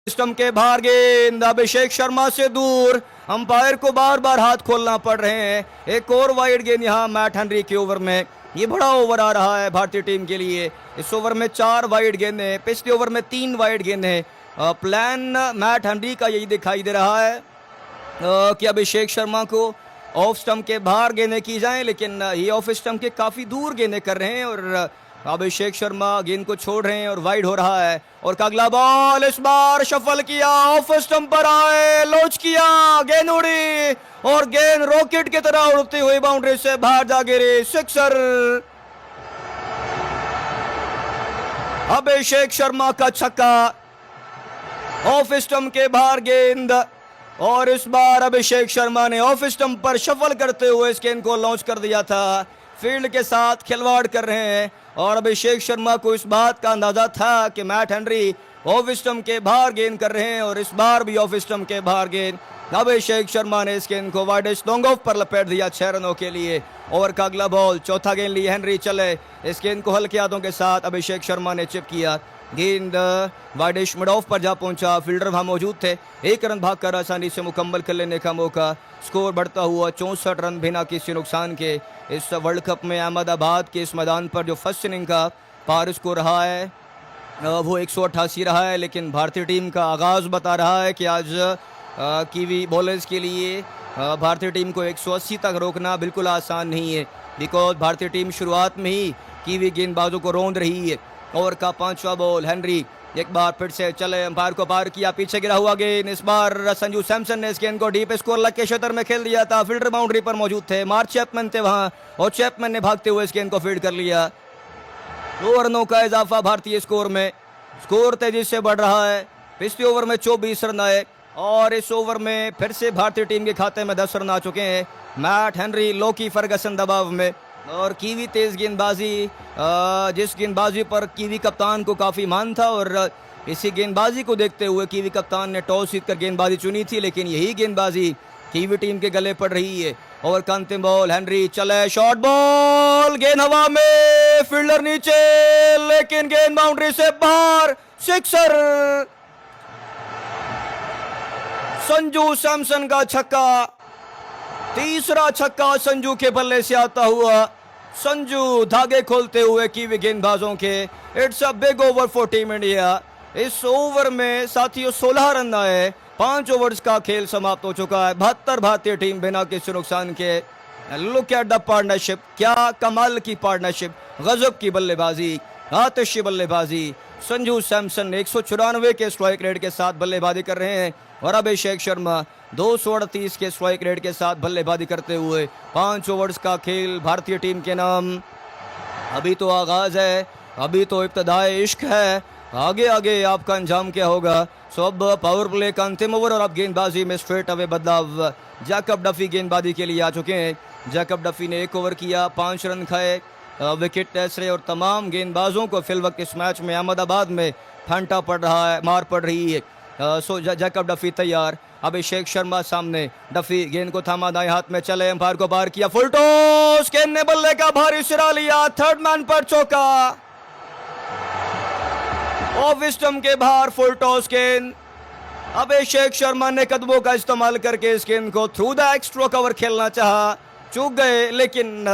Stump के बाहर गेंद अभिषेक शर्मा से दूर, अंपायर को बार बार हाथ खोलना पड़ रहे हैं। एक और वाइड गेंद यहाँ मैट हेनरी के ओवर में। ये बड़ा ओवर आ रहा है भारतीय टीम के लिए। इस ओवर में 4 वाइड गेंदें, पिछले ओवर में 3 वाइड गेंदें। प्लान मैट हेनरी का यही दिखाई दे रहा है कि अभिषेक शर्मा को ऑफ स्टंप के बाहर गेंदें की जाएं, लेकिन ये ऑफ स्टंप के काफी दूर गेंदें कर रहे हैं और अभिषेक शर्मा गेंद को छोड़ रहे हैं और वाइड हो रहा है। और का अगला बॉल इस बार शफल किया, ऑफ स्टंप पर आए, लॉन्च किया, गेंद उड़ी और गेंद रॉकेट की तरह उड़ती हुई बाउंड्री से बाहर जा गिरी। सिक्सर। अभिषेक शर्मा का छक्का, ऑफ स्टंप के बाहर गेंद और इस बार अभिषेक शर्मा ने ऑफ स्टंप पर शफल करते हुए इस गेंद को लॉन्च कर दिया था। फील्ड के साथ खिलवाड़ कर रहे हैं और अभिषेक शर्मा को इस बात का अंदाजा था कि मैट हेनरी ऑफ स्टंप के बाहर गेंद कर रहे हैं और इस बार भी ऑफ स्टंप के बाहर गेंद। अभिषेक शर्मा ने इस गेंद को वाइडेस्ट लॉन्ग ऑफ पर लपेट दिया 6 रनों के लिए। ओवर का अगला बॉल, चौथा गेंद लिए हेनरी चले, इस गेंद को हल्के हाथों के साथ अभिषेक शर्मा ने चिप किया। गेंद वाइडेश मिड ऑफ पर जा पहुंचा, फील्डर वहां मौजूद थे। 1 रन भागकर आसानी से मुकम्मल कर लेने का मौका। स्कोर बढ़ता हुआ 64 रन बिना किसी नुकसान के। इस वर्ल्ड कप में अहमदाबाद के इस मैदान पर जो फर्स्ट इनिंग का पार स्कोर रहा है वो 188 रहा है, लेकिन भारतीय टीम का आगाज बता रहा है कि आज कीवी बॉलर्स के लिए भारतीय टीम को 180 तक रोकना बिल्कुल आसान नहीं है, बिकॉज भारतीय टीम शुरुआत में ही कीवी गेंदबाजों को रौंद रही है। ओवर का 5वां बॉल, हेनरी एक बार फिर से चले, अंपायर को पार किया, पीछे गिरा हुआ गेंद। इस बार संजू सैमसन ने इस गेंद को डीप स्कोर लग के क्षेत्र में खेल दिया था। फील्डर बाउंड्री पर मौजूद थे, मार्क चैपमैन थे वहां और चैपमैन ने भागते हुए इस गेंद को फील्ड कर लिया। 2 रनों का इजाफा भारतीय स्कोर में। स्कोर तेजी से बढ़ रहा है। पिछले ओवर में 24 रन आए और इस ओवर में फिर से भारतीय टीम के खाते में 10 रन आ चुके हैं। मैट हेनरी, लोकी फर्गसन दबाव में और कीवी तेज गेंदबाजी, जिस गेंदबाजी पर कीवी कप्तान को काफ़ी मान था और इसी गेंदबाजी को देखते हुए कीवी कप्तान ने टॉस जीतकर गेंदबाजी चुनी थी, लेकिन यही गेंदबाजी कीवी टीम के गले पड़ रही है। ओवर का अंतिम बॉल, हेनरी चले, शॉर्ट बॉल, गेंद हवा में, फील्डर नीचे, लेकिन गेंद बाउंड्री से बाहर। सिक्सर। संजू सैमसन का छक्का, तीसरा छक्का संजू के बल्ले से आता हुआ। संजू धागे खोलते हुए कीवी गेंदबाजों के। It's a big over for team India. इस ओवर में साथियों 16 रन आए। 5 ओवर्स का खेल समाप्त हो चुका है। 72 भारतीय टीम बिना किसी नुकसान के। लुक एट द पार्टनरशिप, क्या कमाल की पार्टनरशिप, गजब की बल्लेबाजी, आतिशी बल्लेबाजी। संजू सैमसन 194 के स्ट्राइक रेट के साथ बल्लेबाजी कर रहे हैं और अभिषेक शर्मा 238 के स्ट्राइक रेट के साथ बल्लेबाजी करते हुए। 5 ओवर्स का खेल भारतीय टीम के नाम। अभी तो आगाज है, अभी तो इब्तदाए इश्क है, आगे आगे आपका अंजाम क्या होगा। सो अब पावर प्ले का अंतिम ओवर और अब गेंदबाजी में स्ट्रेट अवे बदलाव। जैकब डफी गेंदबाजी के लिए आ चुके हैं। जैकब डफी ने 1 ओवर किया, 5 रन खाए, विकेट टेसरे और तमाम गेंदबाजों को फिल वक्त इस मैच में अहमदाबाद में फंटा पड़ रहा है, मार पड़ रही है। सो जैकब डफी तैयार, अभिषेक शर्मा सामने, डफी गेंद को थामा, दाएं हाथ में चले, अंपायर को पार किया, फुल टॉस, गेंद ने बल्ले का भारी सिरा लिया, थर्ड मैन पर चौका। ऑफ स्टंप के बाहर फुल टॉस गेंद। अभिषेक शर्मा ने कदमों का इस्तेमाल करके इस गेंद को थ्रू द एक्स्ट्रा कवर खेलना चाहा, चूक गए, लेकिन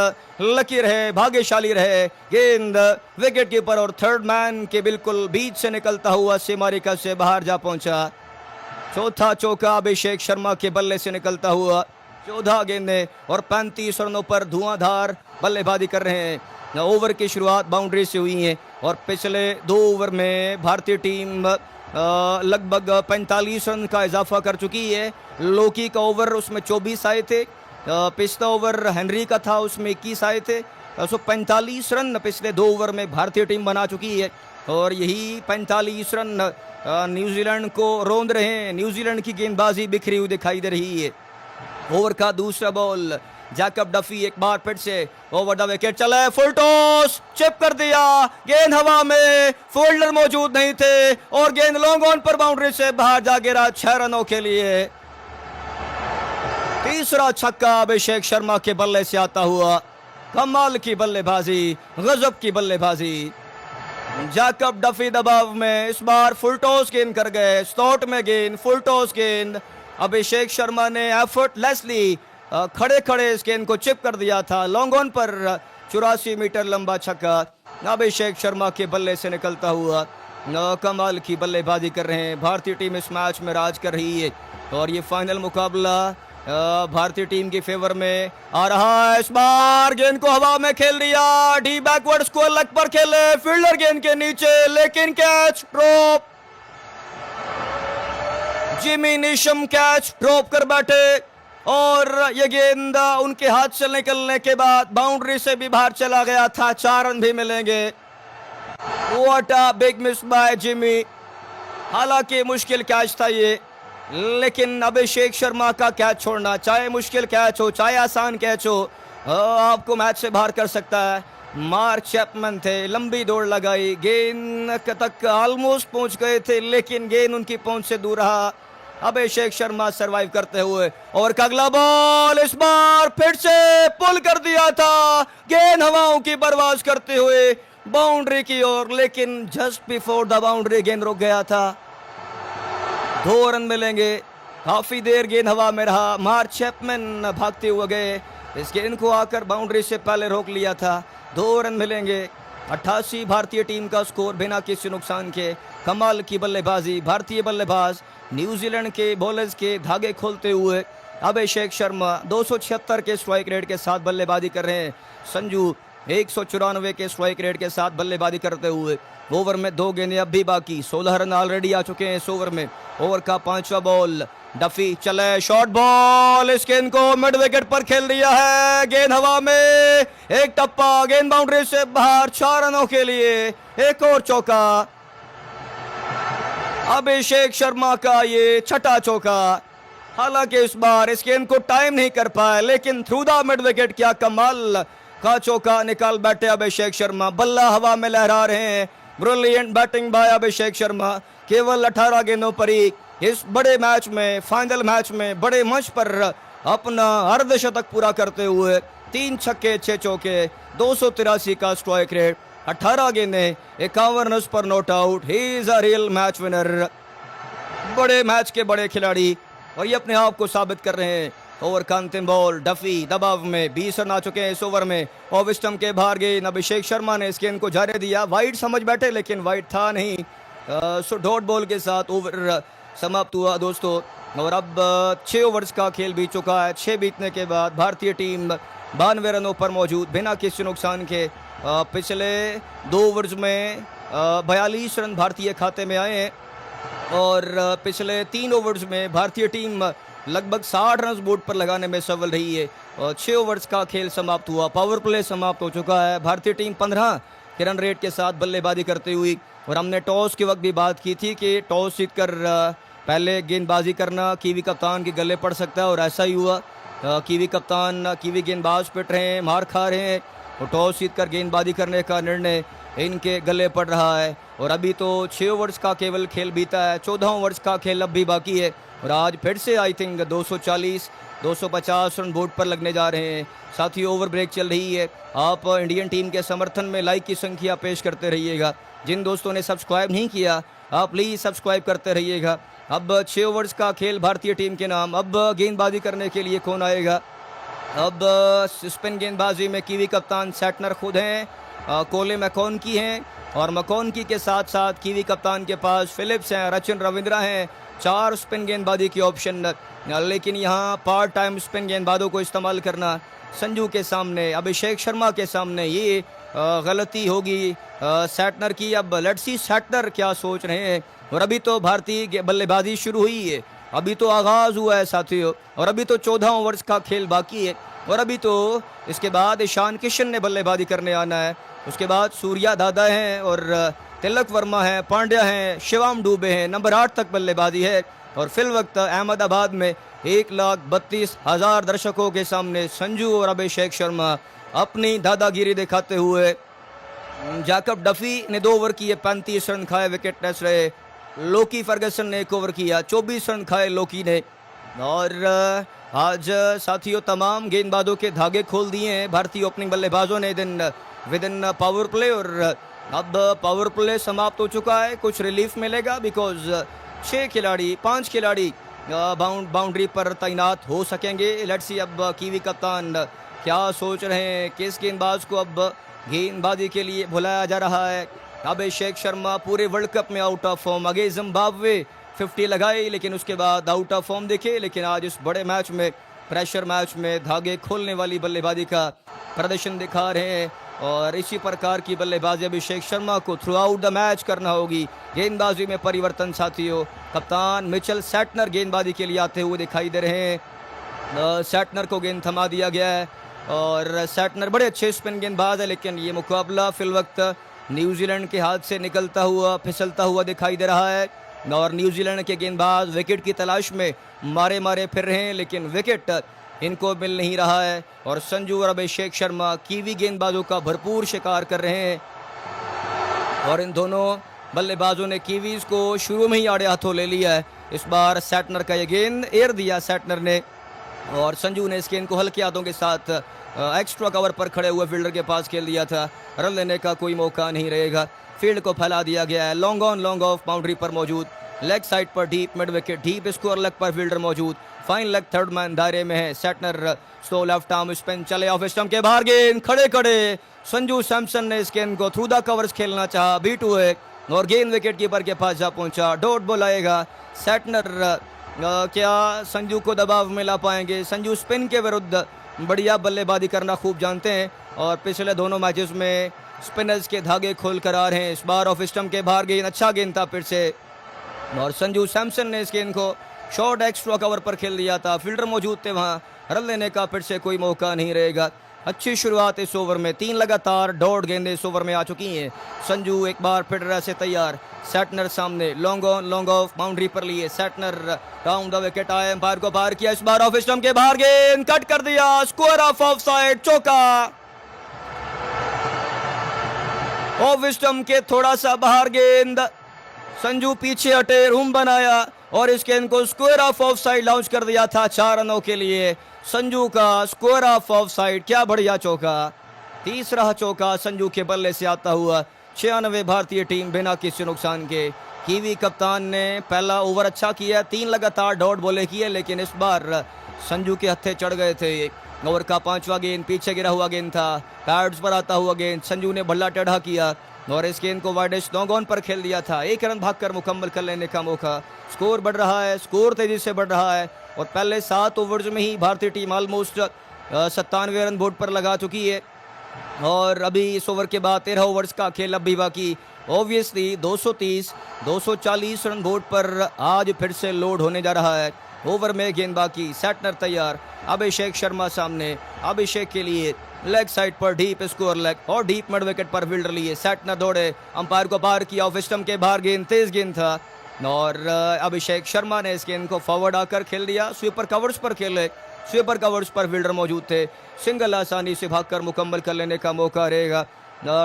लकी रहे, भाग्यशाली रहे। गेंद विकेट कीपर और थर्ड मैन के बिल्कुल बीच से निकलता हुआ सीमारेखा से बाहर जा पहुंचा। चौथा चौका अभिषेक शर्मा के बल्ले से निकलता हुआ। 14 गेंदें और 35 रनों पर धुआंधार बल्लेबाजी कर रहे हैं। ओवर की शुरुआत बाउंड्री से हुई है और पिछले 2 ओवर में भारतीय टीम लगभग 45 रन का इजाफा कर चुकी है। लोकी का ओवर उसमें 24 आए थे, पिछला ओवर हेनरी का था उसमें 21 आए थे। 45 रन पिछले 2 ओवर में भारतीय टीम बना चुकी है और यही 45 रन न्यूजीलैंड को रौंद रहे हैं। न्यूजीलैंड की गेंदबाजी बिखरी हुई दिखाई दे रही है। ओवर का दूसरा बॉल, जैकब डफी एक बार फिर से ओवर द विकेट चले, फुल टॉस, चिप कर दिया, गेंद हवा में, फील्डर मौजूद नहीं थे और गेंद लॉन्ग ऑन पर बाउंड्री से बाहर जा गिरा 6 रनों के लिए। तीसरा छक्का अभिषेक शर्मा के बल्ले से आता हुआ। कमाल की बल्लेबाजी, गजब की बल्लेबाजी। जैकब डफी दबाव में, इस बार फुल टॉस गेंद कर गए, स्लॉट में गेंद, फुल टॉस गेंद। अभिषेक शर्मा ने एफर्टलेसली खड़े खड़े इस गेंद को चिप कर दिया था। लॉन्ग ऑन पर 84 मीटर लंबा छक्का अभिषेक शर्मा के बल्ले से निकलता हुआ। कमाल की बल्लेबाजी कर रहे हैं। भारतीय टीम इस मैच में राज कर रही है और ये फाइनल मुकाबला भारतीय टीम के फेवर में आ रहा है। इस बार गेंद को हवा में खेल दिया, डी बैकवर्ड स्कोर लेग पर खेले, फील्डर गेंद के नीचे, लेकिन catch drop. Jimmy Neesham catch drop कर बैठे और ये गेंद उनके हाथ से निकलने के बाद बाउंड्री से भी बाहर चला गया था। 4 रन भी मिलेंगे। What a big miss by Jimmy. हालांकि मुश्किल कैच था ये, लेकिन अभिषेक शर्मा का कैच छोड़ना, चाहे मुश्किल कैच हो चाहे आसान कैच हो, आपको मैच से बाहर कर सकता है। मार्क चैपमैन थे, लंबी दौड़ लगाई, गेंद तक ऑलमोस्ट पहुंच गए थे, लेकिन गेंद उनकी पहुंच से दूर रहा। अभिषेक शर्मा सरवाइव करते हुए और अगला बॉल इस बार फिर से पुल कर दिया था, गेंद हवाओं की परवाज करते हुए बाउंड्री की ओर, लेकिन जस्ट बिफोर द बाउंड्री गेंद रुक गया था। 2 रन मिलेंगे। काफी देर गेंद हवा में रहा, मार्क चैपमैन भागते हुए गए, इस गेंद को आकर बाउंड्री से पहले रोक लिया था। 2 रन मिलेंगे। 88 भारतीय टीम का स्कोर बिना किसी नुकसान के। कमाल की बल्लेबाजी, भारतीय बल्लेबाज न्यूजीलैंड के बॉलर्स के धागे खोलते हुए अभिषेक शर्मा 276 के स्ट्राइक रेट के साथ बल्लेबाजी कर रहे हैं। संजू 194 के स्ट्राइक रेट के साथ बल्लेबाजी करते हुए। ओवर में 2 गेंदें अब भी बाकी, 16 रन ऑलरेडी आ चुके हैं इस ओवर में। ओवर का 5वां बॉल, डफी चले, शॉर्ट बॉल, इस गेंद को मिड विकेट पर खेल दिया है, गेंद हवा में, एक टप्पा, गेंद बाउंड्री से बाहर। 4 रनों के लिए एक और चौका। अभिषेक शर्मा का ये 6ठा चौका। हालांकि इस बार इस गेंद को टाइम नहीं कर पाए, लेकिन थ्रू द मिड विकेट क्या कमाल का चौका निकाल बैठे अभिषेक शर्मा। बल्ला हवा में लहरा रहे हैं। Brilliant batting bye Abhishek Sharma. केवल 18 गेंदों पर ही इस बड़े मैच में, फाइनल मैच में, बड़े मंच पर अपना अर्धशतक पूरा करते हुए 3 छक्के 6 चौके, 283 का स्ट्राइक रेट, 18 गेंदें, 51 रन पर not out. He is a real match winner. बड़े मैच के बड़े खिलाड़ी और ये अपने आप को साबित कर रहे हैं। ओवर का अंतिम बॉल, डफी दबाव में, 20 रन आ चुके हैं इस ओवर में। ऑफ स्टंप के बाहर गेंद, अभिषेक शर्मा ने इस गेंद को जाने दिया, वाइड समझ बैठे लेकिन वाइड था नहीं। सो डॉट बॉल के साथ ओवर समाप्त हुआ दोस्तों। और अब 6 ओवर्स का खेल बीत चुका है। 6 बीतने के बाद भारतीय टीम 92 रनों पर मौजूद बिना किसी नुकसान के। पिछले 2 ओवर्स में 42 रन भारतीय खाते में आए हैं और पिछले 3 ओवर्स में भारतीय टीम लगभग 60 रन बोर्ड पर लगाने में सफल रही है। और 6 ओवर्स का खेल समाप्त हुआ, पावर प्ले समाप्त हो चुका है। भारतीय टीम 15 के रन रेट के साथ बल्लेबाजी करते हुई। और हमने टॉस के वक्त भी बात की थी कि टॉस जीतकर पहले गेंदबाजी करना कीवी कप्तान के गले पड़ सकता है, और ऐसा ही हुआ। कीवी कप्तान, कीवी गेंदबाज पिट रहे हैं, मार खा रहे हैं, और टॉस जीतकर गेंदबाजी करने का निर्णय इनके गले पड़ रहा है। और अभी तो 6 ओवर्स का केवल खेल बीता है, 14 ओवर्स का खेल अब भी बाकी है। और आज फिर से आई थिंक 240-250 रन बोर्ड पर लगने जा रहे हैं। साथ ही ओवर ब्रेक चल रही है। आप इंडियन टीम के समर्थन में लाइक की संख्या पेश करते रहिएगा। जिन दोस्तों ने सब्सक्राइब नहीं किया, आप प्लीज़ सब्सक्राइब करते रहिएगा। अब 6 ओवर्स का खेल भारतीय टीम के नाम। अब गेंदबाजी करने के लिए कौन आएगा? अब स्पिन गेंदबाजी में कीवी कप्तान सैटनर खुद हैं, कोले मैकॉनकी हैं, और मैकॉनकी के साथ साथ कीवी कप्तान के पास फिलिप्स हैं, रचिन रविंद्रा हैं। 4 स्पिन गेंदबाजी की ऑप्शन, लेकिन यहाँ पार्ट टाइम स्पिन गेंदबाजों को इस्तेमाल करना संजू के सामने, अभिषेक शर्मा के सामने, ये गलती होगी सैटनर की। अब लेट्स सी सैटनर क्या सोच रहे हैं। और अभी तो भारतीय बल्लेबाजी शुरू हुई है, अभी तो आगाज़ हुआ है साथियों, और अभी तो 14 ओवर्स का खेल बाकी है। और अभी तो इसके बाद ईशान किशन ने बल्लेबाजी करने आना है, उसके बाद सूर्या दादा हैं और तिलक वर्मा हैं, पांड्या हैं, शिवम डुबे हैं। नंबर 8 तक बल्लेबाजी है। और फिल वक्त अहमदाबाद में 1,32,000 दर्शकों के सामने संजू और अभिषेक शर्मा अपनी दादागिरी दिखाते हुए। जैकब डफी ने 2 ओवर किए, 35 रन खाए, विकेट टेस्ट रहे। लोकी फर्गसन ने 1 ओवर किया, 24 रन खाए लोकी ने। और आज साथियों तमाम गेंदबाजों के धागे खोल दिए हैं भारतीय ओपनिंग बल्लेबाजों ने विद इन पावर प्ले। और अब पावर प्ले समाप्त हो चुका है, कुछ रिलीफ मिलेगा बिकॉज 5 खिलाड़ी बाउंड्री पर तैनात हो सकेंगे। लेट्स सी अब कीवी कप्तान क्या सोच रहे हैं, किस गेंदबाज को अब गेंदबाजी के लिए बुलाया जा रहा है। अभिषेक शर्मा पूरे वर्ल्ड कप में आउट ऑफ फॉर्म, आगे जिम्बाब्वे 50 लगाई लेकिन उसके बाद आउट ऑफ फॉर्म दिखे, लेकिन आज इस बड़े मैच में, प्रेशर मैच में धागे खोलने वाली बल्लेबाजी का प्रदर्शन दिखा रहे हैं और इसी प्रकार की बल्लेबाजी अभिषेक शर्मा को थ्रू आउट द मैच करना होगी। गेंदबाजी में परिवर्तन साथियों, कप्तान मिचेल सैटनर गेंदबाजी के लिए आते हुए दिखाई दे रहे हैं। सैटनर को गेंद थमा दिया गया है और सैटनर बड़े अच्छे स्पिन गेंदबाज है, लेकिन ये मुकाबला फिल वक्त न्यूजीलैंड के हाथ से निकलता हुआ, फिसलता हुआ दिखाई दे रहा है और न्यूजीलैंड के गेंदबाज विकेट की तलाश में मारे फिर रहे हैं, लेकिन विकेट इनको मिल नहीं रहा है और संजू और अभिषेक शर्मा कीवी गेंदबाजों का भरपूर शिकार कर रहे हैं और इन दोनों बल्लेबाजों ने कीवीज को शुरू में ही आड़े हाथों ले लिया है। इस बार सैटनर का ये गेंद एयर दिया सैटनर ने और संजू ने इस गेंद को हल्के हाथों के साथ एक्स्ट्रा कवर पर खड़े हुए फील्डर के पास खेल दिया था। रन लेने का कोई मौका नहीं रहेगा, फील्ड को फैला दिया गया है। Long on long off boundary पर मौजूद, लेग साइड पर deep mid wicket, deep square leg पर फील्डर मौजूद, फाइन लेग थर्ड मैन दायरे में है। Santner slow left arm spin चले ऑफ स्टंप के बाहर, गेंद खड़े संजू सैमसन ने इस गेंद को थ्रू द कवर्स खेलना चाहा, बीट हुए और गेंद विकेट कीपर के पास जा पहुंचा। डॉट बॉल आएगा। सैटनर क्या संजू को दबाव में ला पाएंगे? संजू स्पिन के विरुद्ध बढ़िया बल्लेबाजी करना खूब जानते हैं और पिछले दोनों मैचेस में स्पिनर्स के धागे खोल कर आ रहे हैं। इस बार ऑफ स्टंप के बाहर गेंद, अच्छा गेंद था फिर से और संजू सैमसन ने इस गेंद को शॉर्ट एक्स्ट्रा कवर पर खेल दिया था। फील्डर मौजूद थे वहां, रन लेने का फिर से कोई मौका नहीं रहेगा। अच्छी शुरुआत इस ओवर में, 3 लगातार डॉट गेंदें इस ओवर में आ चुकी हैं। संजू एक बार फिर से तैयार, सैटनर सामने, long on long off boundary पर लिए सैटनर, डाउन द विकेट आए, एम्पायर को बाहर किया। इस बार ऑफ स्टंप के बाहर गेंद कट कर दिया, स्कोर ऑफ साइड, चौका। ऑफ स्टंप के थोड़ा सा बाहर गेंद, संजू पीछे हटे, रूम बनाया और इस गेंद को स्क्वायर ऑफ साइड लॉन्च कर दिया था 4 रनों के लिए। संजू का स्क्वायर ऑफ साइड, क्या बढ़िया चौका, तीसरा चौका संजू के बल्ले से आता हुआ। 96 भारतीय टीम बिना किसी नुकसान के। कीवी कप्तान ने पहला ओवर अच्छा किया, 3 लगातार डॉट बॉले किए, लेकिन इस बार संजू के हत्थे चढ़ गए थे। ओवर का 5वां गेंद पीछे गिरा हुआ गेंद था, पैड्स पर आता हुआ गेंद, संजू ने भल्ला टेढ़ा किया और इस गेंद को वाइडेस्ट लॉन्ग ऑन पर खेल दिया था। 1 रन भागकर मुकम्मल कर लेने का मौका। स्कोर बढ़ रहा है, स्कोर तेजी से बढ़ रहा है और पहले 7 ओवर्स में ही भारतीय टीम ऑलमोस्ट 97 रन बोर्ड पर लगा चुकी है और अभी इस ओवर के बाद 13 ओवर्स का खेल अब भी बाकी। ऑब्वियसली 230-240 रन बोर्ड पर आज फिर से लोड होने जा रहा है। ओवर में गेंद बाकी, सैटनर तैयार, अभिषेक शर्मा सामने, अभिषेक के लिए लेग साइड पर डीप स्कोर लेग और डीप मिड विकेट पर फील्डर लिए। सैटनर दौड़े, अंपायर को बाहर किया, ऑफ स्टंप के बाहर गेंद, तेज गेंद था और अभिषेक शर्मा ने इस गेंद को फॉरवर्ड आकर खेल दिया। स्वीपर कवर्स पर खेले, स्वीपर कवर्स पर फील्डर मौजूद थे, सिंगल आसानी से भागकर मुकम्मल कर लेने का मौका रहेगा।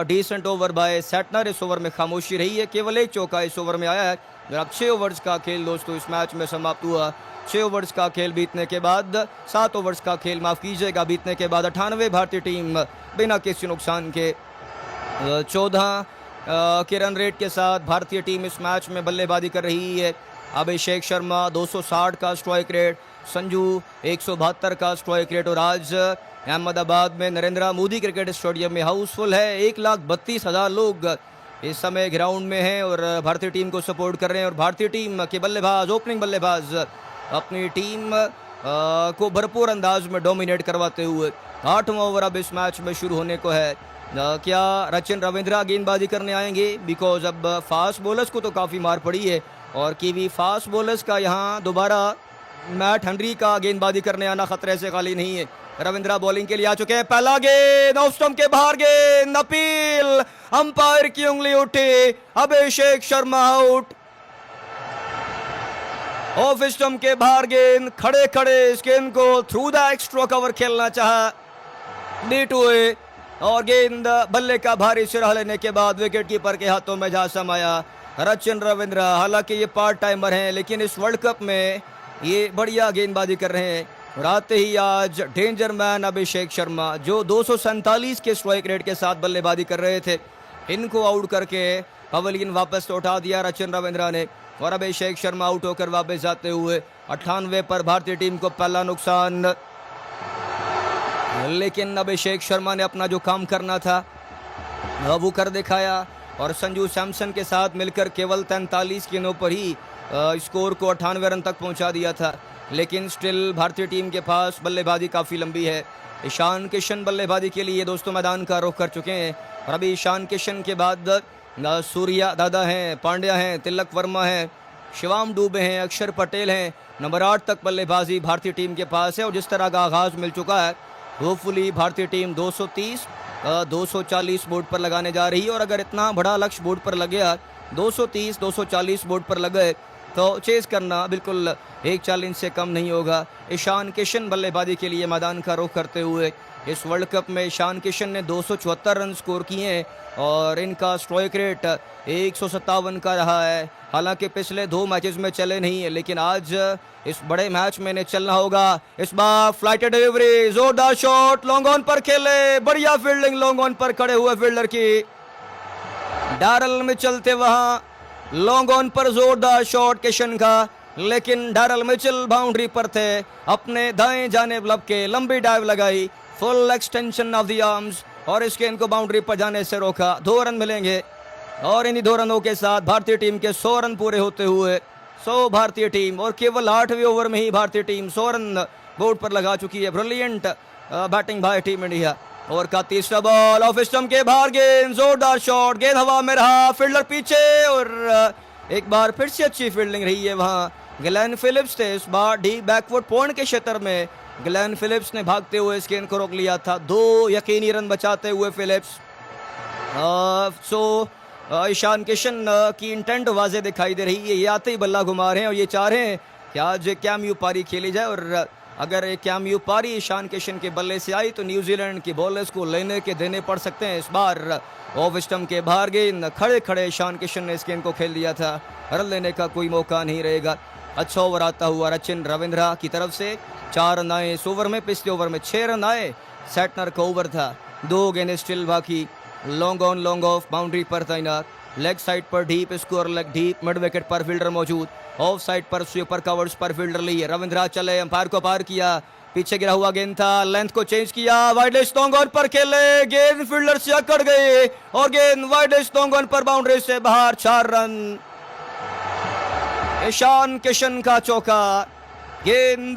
Decent over by Santner. इस ओवर में खामोशी रही है, केवल 1 चौका इस ओवर में आया है। अब 6 ओवर्स का खेल दोस्तों इस मैच में समाप्त हुआ। 6 ओवर्स का खेल बीतने के बाद, 7 ओवर्स का खेल माफ कीजिएगा बीतने के बाद 98 भारतीय टीम बिना किसी नुकसान के 14 के रन रेट के साथ भारतीय टीम इस मैच में बल्लेबाजी कर रही है। अभिषेक शर्मा 260 का स्ट्राइक रेट, संजू 172 का स्ट्राइक रेट और आज अहमदाबाद में नरेंद्र मोदी क्रिकेट स्टेडियम में हाउसफुल है। 1,32,000 लोग इस समय ग्राउंड में हैं और भारतीय टीम को सपोर्ट कर रहे हैं और भारतीय टीम के बल्लेबाज, ओपनिंग बल्लेबाज अपनी टीम को भरपूर अंदाज में डोमिनेट करवाते हुए 8वां ओवर अब इस मैच में शुरू होने को है। क्या रचिन रविंद्रा गेंदबाजी करने आएंगे? बिकॉज अब फास्ट बॉलर्स को तो काफ़ी मार पड़ी है और कीवी फास्ट बॉलर्स का यहाँ दोबारा मैट हेनरी का गेंदबाजी करने आना खतरे से खाली नहीं है। रविंद्रा बॉलिंग के लिए आ चुके हैं। पहला गेंद ऑफ स्टंप के बाहर गेंद, अपील, अंपायर की उंगली उठी, Abhishek Sharma out. Of stump के बाहर गेंद, खड़े इस गेंद को थ्रू द एक्स्ट्रा कवर खेलना चाहा, बीट हुए और गेंद बल्ले का भारी सिरा लेने के बाद विकेट कीपर के हाथों में जा समाया। रचिन रविंद्रा हालांकि ये पार्ट टाइमर हैं, लेकिन इस वर्ल्ड कप में ये बढ़िया गेंदबाजी कर रहे हैं और आते ही आज डेंजर मैन अभिषेक शर्मा जो 247 के स्ट्राइक रेट के साथ बल्लेबाजी कर रहे थे, इनको आउट करके पवेलियन वापस लौटा दिया रचिन रविंद्रा ने। और अभिषेक शर्मा आउट होकर वापस जाते हुए 98 पर भारतीय टीम को पहला नुकसान। लेकिन अभिषेक शर्मा ने अपना जो काम करना था वो कर दिखाया और संजू सैमसन के साथ मिलकर केवल 43 गेंदों पर ही स्कोर को 98 रन तक पहुंचा दिया था। लेकिन स्टिल भारतीय टीम के पास बल्लेबाजी काफ़ी लंबी है। ईशान किशन बल्लेबाजी के लिए दोस्तों मैदान का रुख कर चुके हैं और अभी ईशान किशन के बाद सूर्या दादा हैं, पांड्या हैं, तिलक वर्मा हैं, शिवाम दुबे हैं, अक्षर पटेल हैं। नंबर 8 तक बल्लेबाजी भारतीय टीम के पास है और जिस तरह का आगाज़ मिल चुका है होपफुली भारतीय टीम 230 240 बोर्ड पर लगाने जा रही है। और अगर इतना बड़ा लक्ष्य बोर्ड पर लग गया 230 240 बोर्ड पर लग गए तो चेस करना बिल्कुल एक चैलेंज से कम नहीं होगा। ईशान किशन बल्लेबाजी के लिए मैदान का रुख करते हुए इस वर्ल्ड कप में ईशान किशन ने 274 रन स्कोर किए हैं और इनका स्ट्राइक रेट 157 का रहा है। हालांकि पिछले 2 मैचेस में चले नहीं है लेकिन आज इस बड़े मैच में इन्हें चलना होगा। इस बार फ्लाइटेड डिलीवरी, जोरदार शॉट, लॉन्ग ऑन पर खेले, बढ़िया फील्डिंग लॉन्ग ऑन पर खड़े हुए फील्डर की। डैरल मिचेल थे वहां, लॉन्ग ऑन पर जोरदार शॉट किशन का, लेकिन डैरल मिचेल बाउंड्री पर थे, अपने दाएं जानिब लब के लंबी डाइव लगाई, full extension of the arms और इसके इनको बाउंड्री पर जाने से रोका। 2 रन मिलेंगे और इन्हीं 2 रनों के साथ भारतीय टीम के 100 रन पूरे होते हुए 100 भारतीय टीम और केवल 8वें ओवर में ही भारतीय टीम 100 रन बोर्ड पर लगा चुकी है। Brilliant batting bye team India. Over का तीसरा बॉल, ऑफ स्टंप के बाहर गेंद, जोरदार शॉट, गेंद हवा में रहा, फील्डर पीछे और एक बार फिर से अच्छी फील्डिंग रही है वहां। ग्लेन फिलिप्स थे इस बार डीप बैकवर्ड पॉइंट के क्षेत्र में, ग्लेन फिलिप्स ने भागते हुए इस गेंद को रोक लिया था। 2 यकीनी रन बचाते हुए फिलिप्स। ईशान किशन की इंटेंट वाजे दिखाई दे रही है, ये आते ही बल्ला घुमा रहे हैं और ये चाह रहे हैं कि आज कैमियो पारी खेली जाए और अगर एक कैमियो पारी ईशान किशन के बल्ले से आई तो न्यूजीलैंड के बॉलर्स को लेने के देने पड़ सकते हैं। इस बार ऑफ स्टंप के बाहर गेंद, खड़े खड़े ईशान किशन ने इस गेंद को खेल दिया था, रन लेने का कोई मौका नहीं रहेगा। अच्छा ओवर आता हुआ रचिन रविंद्रा की तरफ से, 4 रन आए इस ओवर में, पिछले ओवर में 6 रन आए। सैटनर का ओवर था, 2 गेंदें स्टिल बाकी, long on long off boundary पर तैनात, लेग साइड पर deep square, leg deep, mid wicket पर फील्डर मौजूद, ऑफ साइड पर स्वीपर कवर्स पर फील्डर ली। रविंद्रा चले, अंपायर को पार किया, पीछे गिरा हुआ गेंद था, लेंथ को चेंज किया, वाइड लॉन्ग ऑन पर खेले, गेंद फील्डर से अकड़ गई और गेंद वाइड लॉन्ग ऑन पर बाउंड्री से बाहर। 4 रन। ईशान किशन का चौका, गेंद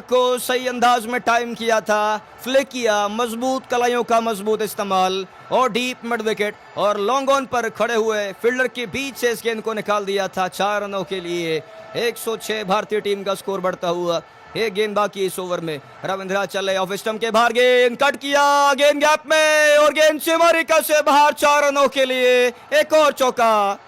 को सही अंदाज में टाइम किया था, फ्लिक किया, मजबूत कलाइयों का मजबूत इस्तेमाल और डीप मिड विकेट और लॉन्ग ऑन पर खड़े हुए फील्डर के बीच से इस गेंद को निकाल दिया था। 4 रनों के लिए 106 भारतीय टीम का स्कोर बढ़ता हुआ। एक गेंद बाकी इस ओवर में, रविंद्रा चले, ऑफ स्टंप के बाहर गेंद, कट किया, गेंद गैप में और गेंद सिमरिका से बाहर। 4 रनों के लिए एक और चौका।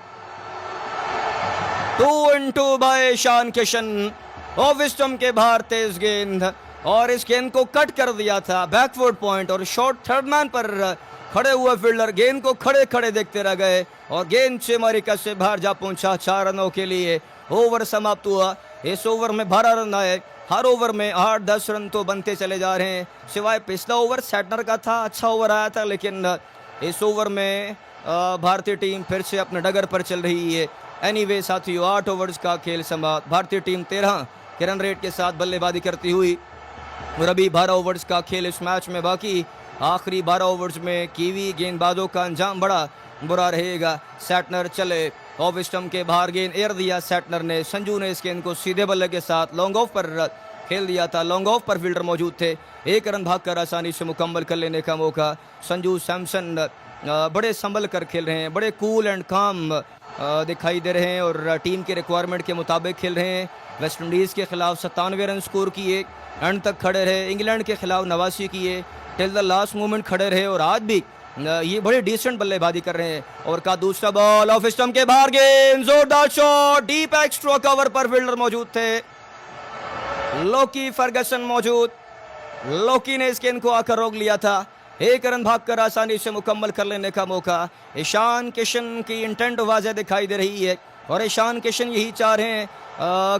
2 in 2 by Ishan Kishan. Off stump के बाहर तेज गेंद और इस गेंद को कट कर दिया था बैकवर्ड पॉइंट और शॉर्ट थर्ड मैन पर खड़े हुए फील्डर गेंद को खड़े खड़े देखते रह गए और गेंद सिमरिका से बाहर जा पहुंचा। 4 रनों के लिए ओवर समाप्त हुआ। इस ओवर में 12 रन आए, हर ओवर में 8-10 रन तो बनते चले जा रहे हैं, सिवाय पिछला ओवर सैटनर का था, अच्छा ओवर आया था, लेकिन इस ओवर में भारतीय टीम फिर से अपने डगर पर चल रही है। एनीवे साथियों, 8 ओवर्स का खेल समाप्त, भारतीय टीम 13 के रन रेट के साथ बल्लेबाजी करती हुई और अभी 12 ओवर्स का खेल इस मैच में बाकी। आखिरी 12 ओवर्स में कीवी गेंदबाजों का अंजाम बड़ा बुरा रहेगा। सैटनर चले, ऑफ स्टंप के बाहर गेंद एयर दिया सैटनर ने, संजू ने इस गेंद को सीधे बल्ले के साथ लॉन्ग ऑफ पर खेल दिया था, लॉन्ग ऑफ पर फील्डर मौजूद थे, 1 रन भागकर आसानी से मुकम्मल कर लेने का मौका। संजू सैमसन बड़े संभल कर खेल रहे हैं, बड़े कूल एंड काम दिखाई दे रहे हैं और टीम के रिक्वायरमेंट के मुताबिक खेल रहे हैं। वेस्ट इंडीज़ के खिलाफ 97 रन स्कोर किए, एंड तक खड़े रहे, इंग्लैंड के खिलाफ 89 किए, टिल द लास्ट मोमेंट खड़े रहे और आज भी ये बड़े डिसेंट बल्लेबाजी कर रहे हैं। और का दूसरा बॉल, ऑफ स्टंप के बाहर गेंद, जोरदार शॉट, डीप एक्स्ट्रा कवर पर फील्डर मौजूद थे, लोकी फर्गसन मौजूद, लोकी ने इस गेंद को आकर रोक लिया था, 1 रन भागकर आसानी से मुकम्मल कर लेने का मौका। ईशान किशन की इंटेंट वाज़ेह दिखाई दे रही है और ईशान किशन यही चाह रहे हैं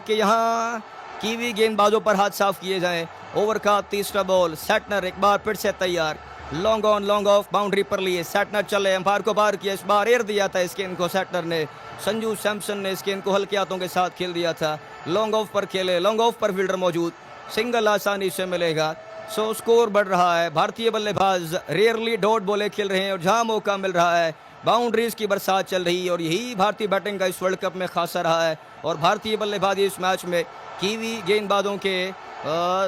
कि यहाँ कीवी गेंदबाजों पर हाथ साफ किए जाएं। ओवर का तीसरा बॉल, सैटनर एक बार फिर से तैयार, long on long off boundary पर लिए सैटनर चले, अंपायर को पार किया, इस बार एयर दिया था इस गेंद को सैटनर ने। संजू सैमसन ने इस गेंद को हल्के हाथों के साथ खेल दिया था, लॉन्ग ऑफ पर खेले, लॉन्ग ऑफ पर फील्डर मौजूद, सिंगल आसानी से मिलेगा। सो स्कोर बढ़ रहा है। भारतीय बल्लेबाज रेयरली डॉट बॉले खेल रहे हैं और जहां मौका मिल रहा है बाउंड्रीज की बरसात चल रही है और यही भारतीय बैटिंग का इस वर्ल्ड कप में खासा रहा है। और भारतीय बल्लेबाजी इस मैच में कीवी गेंदबाजों के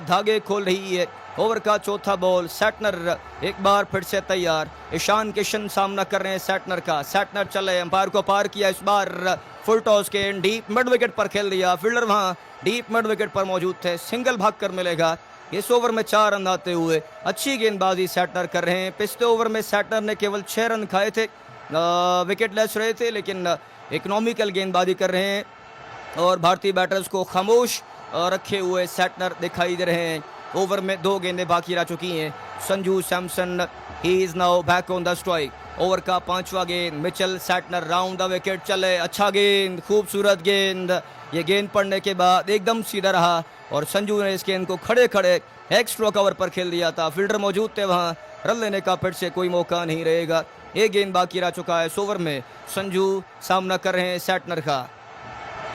धागे खोल रही है। ओवर का चौथा बॉल, सैटनर एक बार फिर से तैयार, ईशान किशन सामना कर रहे हैं सैटनर का। सैटनर चले, अंपायर को पार किया, इस बार फुल टॉस के डीप मिड विकेट पर खेल दिया, फील्डर वहां डीप मिड विकेट पर मौजूद थे, सिंगल भाग कर मिलेगा। इस ओवर में 4 रन आते हुए अच्छी गेंदबाजी सैटनर कर रहे हैं। पिछले ओवर में सैटनर ने केवल 6 रन खाए थे, विकेट लेस रहे थे, लेकिन इकोनॉमिकल गेंदबाजी कर रहे हैं और भारतीय बैटर्स को खामोश रखे हुए सैटनर दिखाई दे रहे हैं। ओवर में 2 गेंदें बाकी रह चुकी हैं। संजू सैमसन ही is now back on the strike. Over का 5वां गेंद, Mitchell Santner round the wicket चले, अच्छा गेंद, खूबसूरत गेंद। ये गेंद पड़ने के बाद एकदम सीधा रहा और संजू ने इस गेंद को खड़े खड़े एक्स्ट्रा कवर पर खेल दिया था, फील्डर मौजूद थे वहां, रन लेने का फिर से कोई मौका नहीं रहेगा। एक गेंद बाकी रह चुका है इस ओवर में। संजू सामना कर रहे हैं सैटनर का।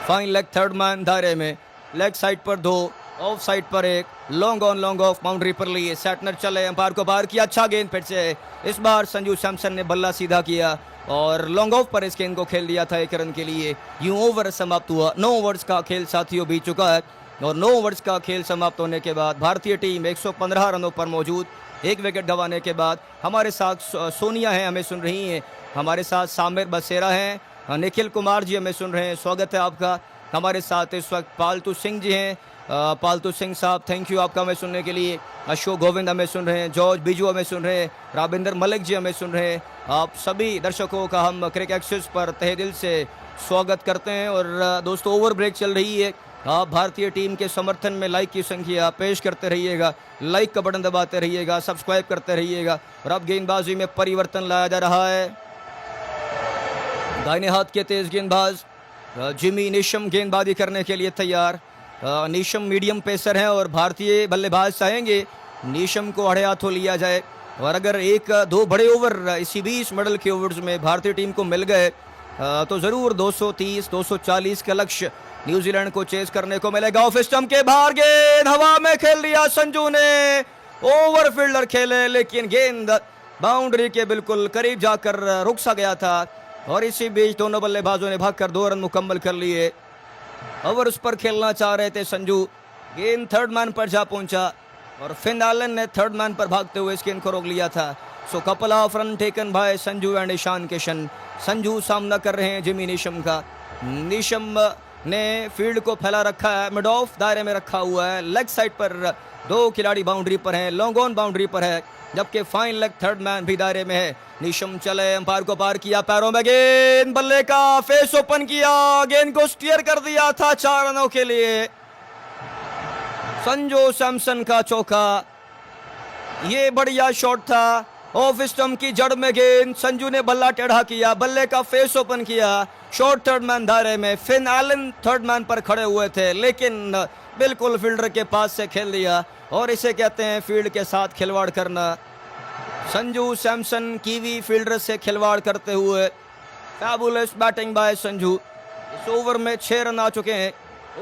फाइन लेग थर्ड मैन दायरे में, लेग साइड पर 2, ऑफ साइड पर 1, long on long off boundary पर लिए, सैटनर चले, अंपायर को बाहर किया, अच्छा गेंद फिर से। इस बार संजू सैमसन ने बल्ला सीधा किया और लॉन्ग ऑफ पर इस गेंद को खेल दिया था 1 रन के लिए। यूं ओवर समाप्त हुआ। 9 ओवर्स का खेल साथियों बीत चुका है और 9 ओवर्स का खेल समाप्त होने के बाद भारतीय टीम 115 रनों पर मौजूद, 1 विकेट गंवाने के बाद। हमारे साथ सोनिया हैं, हमें सुन रही हैं, हमारे साथ सामिर बसेरा हैं, निखिल कुमार जी हमें सुन रहे हैं, स्वागत है आपका। हमारे साथ इस वक्त पालतू सिंह जी हैं, पालतू सिंह साहब थैंक यू आपका हमें सुनने के लिए। अशोक गोविंद हमें सुन रहे हैं, जॉर्ज बिजू हमें सुन रहे हैं, राबिंदर मलिक जी हमें सुन रहे हैं। आप सभी दर्शकों का हम क्रिकेट एक्सेस पर तहे दिल से स्वागत करते हैं। और दोस्तों ओवर ब्रेक चल रही है, आप भारतीय टीम के समर्थन में लाइक की संख्या पेश करते रहिएगा, लाइक का बटन दबाते रहिएगा, सब्सक्राइब करते रहिएगा। और अब गेंदबाजी में परिवर्तन लाया जा रहा है। दाहिने हाथ के तेज गेंदबाज जिमी नीशम गेंदबाजी करने के लिए तैयार। नीशम मीडियम पेसर हैं और भारतीय बल्लेबाज चाहेंगे नीशम को अड़े हाथों लिया जाए। और अगर 1-2 बड़े ओवर इसी 20 मिडल के ओवर्स में भारतीय टीम को मिल गए तो ज़रूर 230-240 का लक्ष्य न्यूजीलैंड को चेस करने को मिलेगा। ऑफ स्टंप के बाहर गेंद हवा में खेल दिया संजू ने, ओवर फील्डर खेले लेकिन गेंद बाउंड्री के बिल्कुल करीब जाकर रुक सा गया था और इसी बीच दोनों बल्लेबाजों ने भागकर 2 रन मुकम्मल कर लिए। ओवर उस पर खेलना चाह रहे थे संजू, गेंद थर्ड मैन पर जा पहुंचा और फिन एलन ने थर्ड मैन पर भागते हुए इस गेंद को रोक लिया था। So couple of run taken by Sanju and Ishan Kishan. Sanju सामना कर रहे हैं जिमी नीशम का। नीशम ने फील्ड को फैला रखा है, मिड ऑफ दायरे में रखा हुआ है, लेग साइड पर 2 खिलाड़ी बाउंड्री पर हैं, लॉन्ग ऑन बाउंड्री पर है, जबकि फाइन लेग थर्ड मैन भी दायरे में है। नीशम चले, अंपायर को पार किया, पैरों में गेंद, बल्ले का फेस ओपन किया, गेंद को स्टीयर कर दिया था 4 रनों के लिए। संजू सैमसन का चौका, ये बढ़िया शॉट था, ऑफ स्टंप की जड़ में गेंद, संजू ने बल्ला टेढ़ा किया, बल्ले का फेस ओपन किया, शॉट थर्ड मैन दायरे में। फिन एलन थर्ड मैन पर खड़े हुए थे लेकिन बिल्कुल फील्डर के पास से खेल दिया और इसे कहते हैं फील्ड के साथ खिलवाड़ करना। संजू सैमसन कीवी फील्डर से खिलवाड़ करते हुए फैबुलस बैटिंग बाय संजू। इस ओवर में 6 रन आ चुके हैं।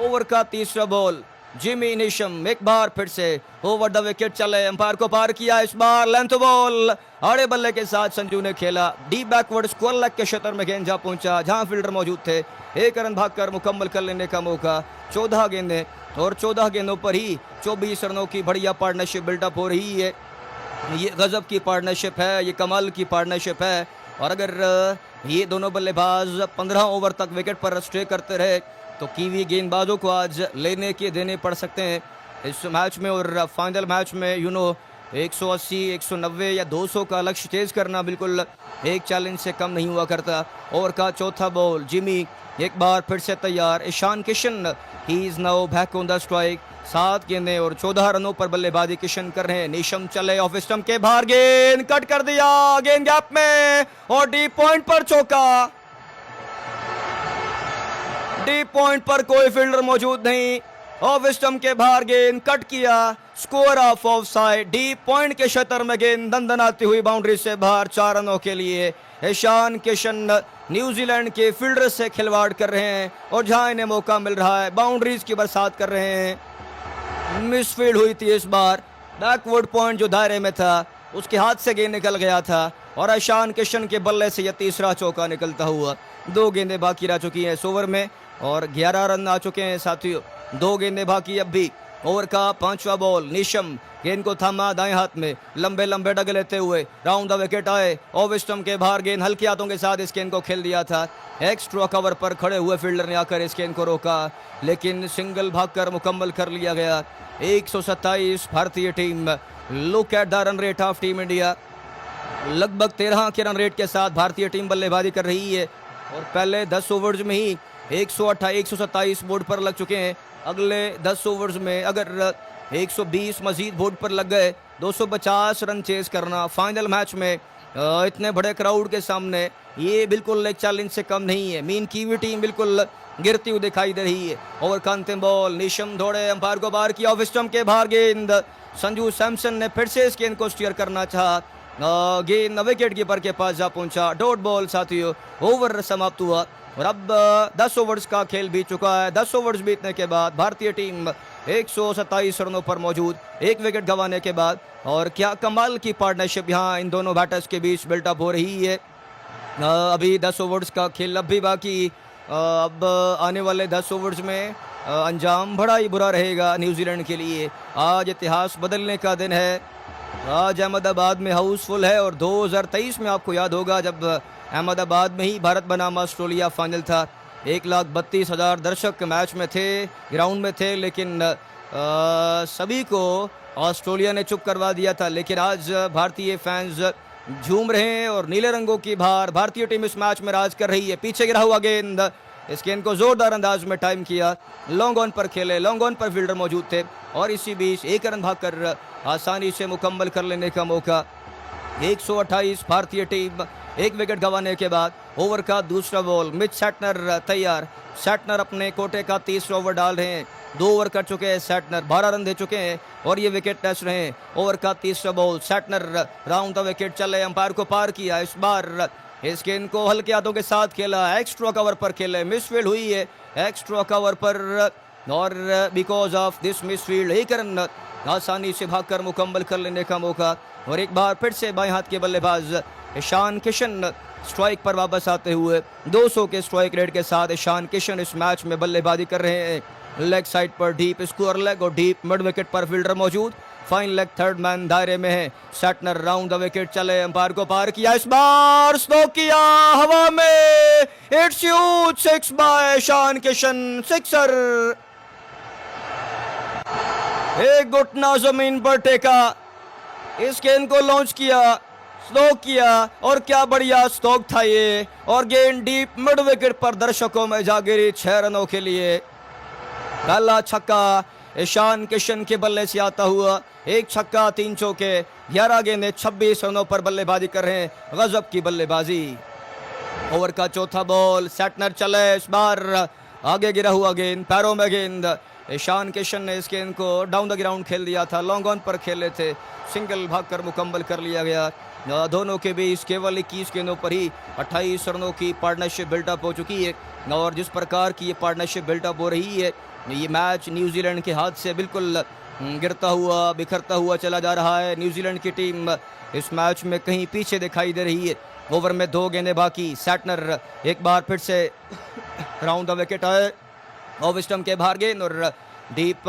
ओवर का तीसरा बॉल, जिमी नीशम एक बार फिर से ओवर द विकेट चले, अंपायर को पार किया, इस बार लेंथ बॉल आड़े बल्ले के साथ संजू ने खेला, डीप बैकवर्ड स्क्वायर लेग के क्षेत्र में गेंद जा पहुंचा जहां फील्डर मौजूद थे। 1 रन भागकर मुकम्मल कर लेने का मौका। 14 गेंदें और 14 गेंदों पर ही 24 रनों की बढ़िया पार्टनरशिप बिल्डअप हो रही है। ये गजब की पार्टनरशिप है, ये कमाल की पार्टनरशिप है। और अगर ये दोनों बल्लेबाज 15 ओवर तक विकेट पर स्टे करते रहे तो कीवी गेंदबाजों को आज लेने के देने पड़ सकते हैं इस मैच में। और फाइनल मैच में 180, 190 या 200 का लक्ष्य तेज करना बिल्कुल एक चैलेंज से कम नहीं हुआ करता। ओवर का चौथा बॉल, जिमी एक बार फिर से तैयार, Ishan Kishan he is now back on the strike. 7 गेंदें और 14 रनों पर बल्लेबाजी किशन कर रहे हैं। नीशम चले, ऑफ स्टंप के बाहर गेंद कट कर दिया, गेंद गैप में और डीप पॉइंट पर चौका। डीप पॉइंट पर कोई फील्डर मौजूद नहीं, ऑफ स्टंप के बाहर गेंद कट किया, score of side, deep point के क्षेत्र में गेंद दंदनाती हुई बाउंड्री से बाहर 4 रनों के लिए। ईशान किशन न्यूजीलैंड के फील्डर से खिलवाड़ कर रहे हैं और जहां इन्हें मौका मिल रहा है बाउंड्रीज की बरसात कर रहे हैं। मिसफील्ड हुई थी इस बार, बैकवर्ड पॉइंट जो दायरे में था उसके हाथ से गेंद निकल गया था और ईशान किशन के बल्ले से यह तीसरा चौका निकलता हुआ। 2 गेंदें बाकी रह चुकी हैं इस ओवर में और 11 रन आ चुके हैं साथियों। 2 गेंदें बाकी अब भी। ओवर का 5वां बॉल, निशम गेंद को थामा दाएं हाथ में, लंबे लंबे डग लेते हुए राउंड द विकेट आए। ऑफ स्टंप के बाहर गेंद हल्के हाथों के साथ इस गेंद को खेल दिया था। एक्स्ट्रा कवर पर खड़े हुए फील्डर ने आकर इस गेंद को रोका, लेकिन सिंगल भागकर मुकम्मल कर लिया गया। 127 भारतीय team. Look at the run rate of team India. लगभग 13 के रन रेट के साथ भारतीय टीम बल्लेबाजी कर रही है और पहले 10 ओवर्स में ही 127 बोर्ड पर लग चुके हैं। अगले 10 ओवर्स में अगर 120 मजीद बोर्ड पर लग गए, 250 रन चेज करना फाइनल मैच में इतने बड़े क्राउड के सामने, ये बिल्कुल एक चैलेंज से कम नहीं है। मीन कीवी टीम बिल्कुल गिरती हुई दिखाई दे रही है। ओवर का अंतिम बॉल, निशम दौड़े, अंपायर को बाहर किया, ऑफ स्टंप के बाहर गेंद। संजू सैमसन ने फिर से इस गेंद को स्टीयर करना चाहा, गेंद विकेट कीपर के पास जा पहुंचा। डॉट बॉल साथियों, ओवर समाप्त हुआ और अब 10 ओवर्स का खेल बीत चुका है। 10 ओवर्स बीतने के बाद भारतीय टीम 127 रनों पर मौजूद, 1 विकेट गंवाने के बाद। और क्या कमाल की पार्टनरशिप यहाँ इन दोनों बैटर्स के बीच बिल्टअप हो रही है। अभी 10 ओवर्स का खेल अब भी बाकी। अब आने वाले 10 ओवर्स में अंजाम बड़ा ही बुरा रहेगा न्यूजीलैंड के लिए। आज इतिहास बदलने का दिन है। आज अहमदाबाद में हाउसफुल है और 2023 में आपको याद होगा जब अहमदाबाद में ही भारत बनाम ऑस्ट्रेलिया फाइनल था, 1,32,000 दर्शक मैच में थे, ग्राउंड में थे, लेकिन सभी को ऑस्ट्रेलिया ने चुप करवा दिया था। लेकिन आज भारतीय फैंस झूम रहे हैं और नीले रंगों की बाहर भारतीय टीम इस मैच में राज कर रही है। पीछे गिरा हुआ गेंद, इस गेंद को जोरदार अंदाज में टाइम किया, लॉन्ग ऑन पर खेले, लॉन्ग ऑन पर फील्डर मौजूद थे और इसी बीच 1 रन भागकर आसानी से मुकम्मल कर लेने का मौका। 128 भारतीय टीम, 1 विकेट गंवाने के बाद। ओवर का दूसरा बॉल, मिच सैटनर तैयार। सैटनर अपने कोटे का 30वां ओवर डाल रहे हैं। 2 ओवर कर चुके हैं सैटनर, 12 रन दे चुके हैं और ये विकेट टेस्ट रहे हैं। ओवर का तीसरा ball, Santner round the wicket चले, अंपायर को पार किया। इस बार इस गेंद को हल्के हाथों के साथ खेला, एक्स्ट्रा कवर पर खेले, मिसफील्ड हुई है एक्स्ट्रा कवर पर और because of this misfield 1 run आसानी से भागकर मुकम्मल कर लेने का मौका। और एक बार फिर से बाएं हाथ के बल्लेबाज ईशान किशन स्ट्राइक पर वापस आते हुए 200 के स्ट्राइक रेट के साथ ईशान किशन इस मैच में बल्लेबाजी कर रहे हैं। लेग साइड पर डीप स्कोर लेग और डीप मिड विकेट पर फील्डर मौजूद। फाइन लेग थर्ड मैन दायरे में है। सैटनर राउंड द विकेट चले, अंपायर को पार किया, इस बार स्लो किया हवा में, it's huge 6 by Ishan Kishan, sixer. एक घुटना जमीन पर टेका, इस गेंद को लॉन्च किया, स्लो किया और क्या बढ़िया स्ट्रोक था ये और गेंद डीप मिड विकेट पर दर्शकों में जा गिरी 6 रनों के लिए। पहला छक्का ईशान किशन के बल्ले से आता हुआ, 1 छक्का 3 चौके, 11 गेंदें 26 रनों पर बल्लेबाजी कर रहे हैं, गजब की बल्लेबाजी। ओवर का चौथा बॉल, सैटनर चले, इस बार आगे गिरा हुआ गेंद, पैरों में गेंद। ईशान किशन ने इस गेंद को डाउन द ग्राउंड खेल दिया था, लॉन्ग ऑन पर खेले थे, सिंगल भागकर मुकम्मल कर लिया गया। दोनों के बीच केवल 21 गेंदों पर ही 28 रनों की पार्टनरशिप बिल्टअप हो चुकी है और जिस प्रकार की ये पार्टनरशिप बिल्टअप हो रही है, ये मैच न्यूजीलैंड के हाथ से बिल्कुल गिरता हुआ, बिखरता हुआ चला जा रहा है। न्यूजीलैंड की टीम इस मैच में कहीं पीछे दिखाई दे रही है। ओवर में 2 गेंदें बाकी, सैटनर एक बार फिर से राउंड द विकेट आए, ऑफ स्टंप के बाहर गेंद और डीप,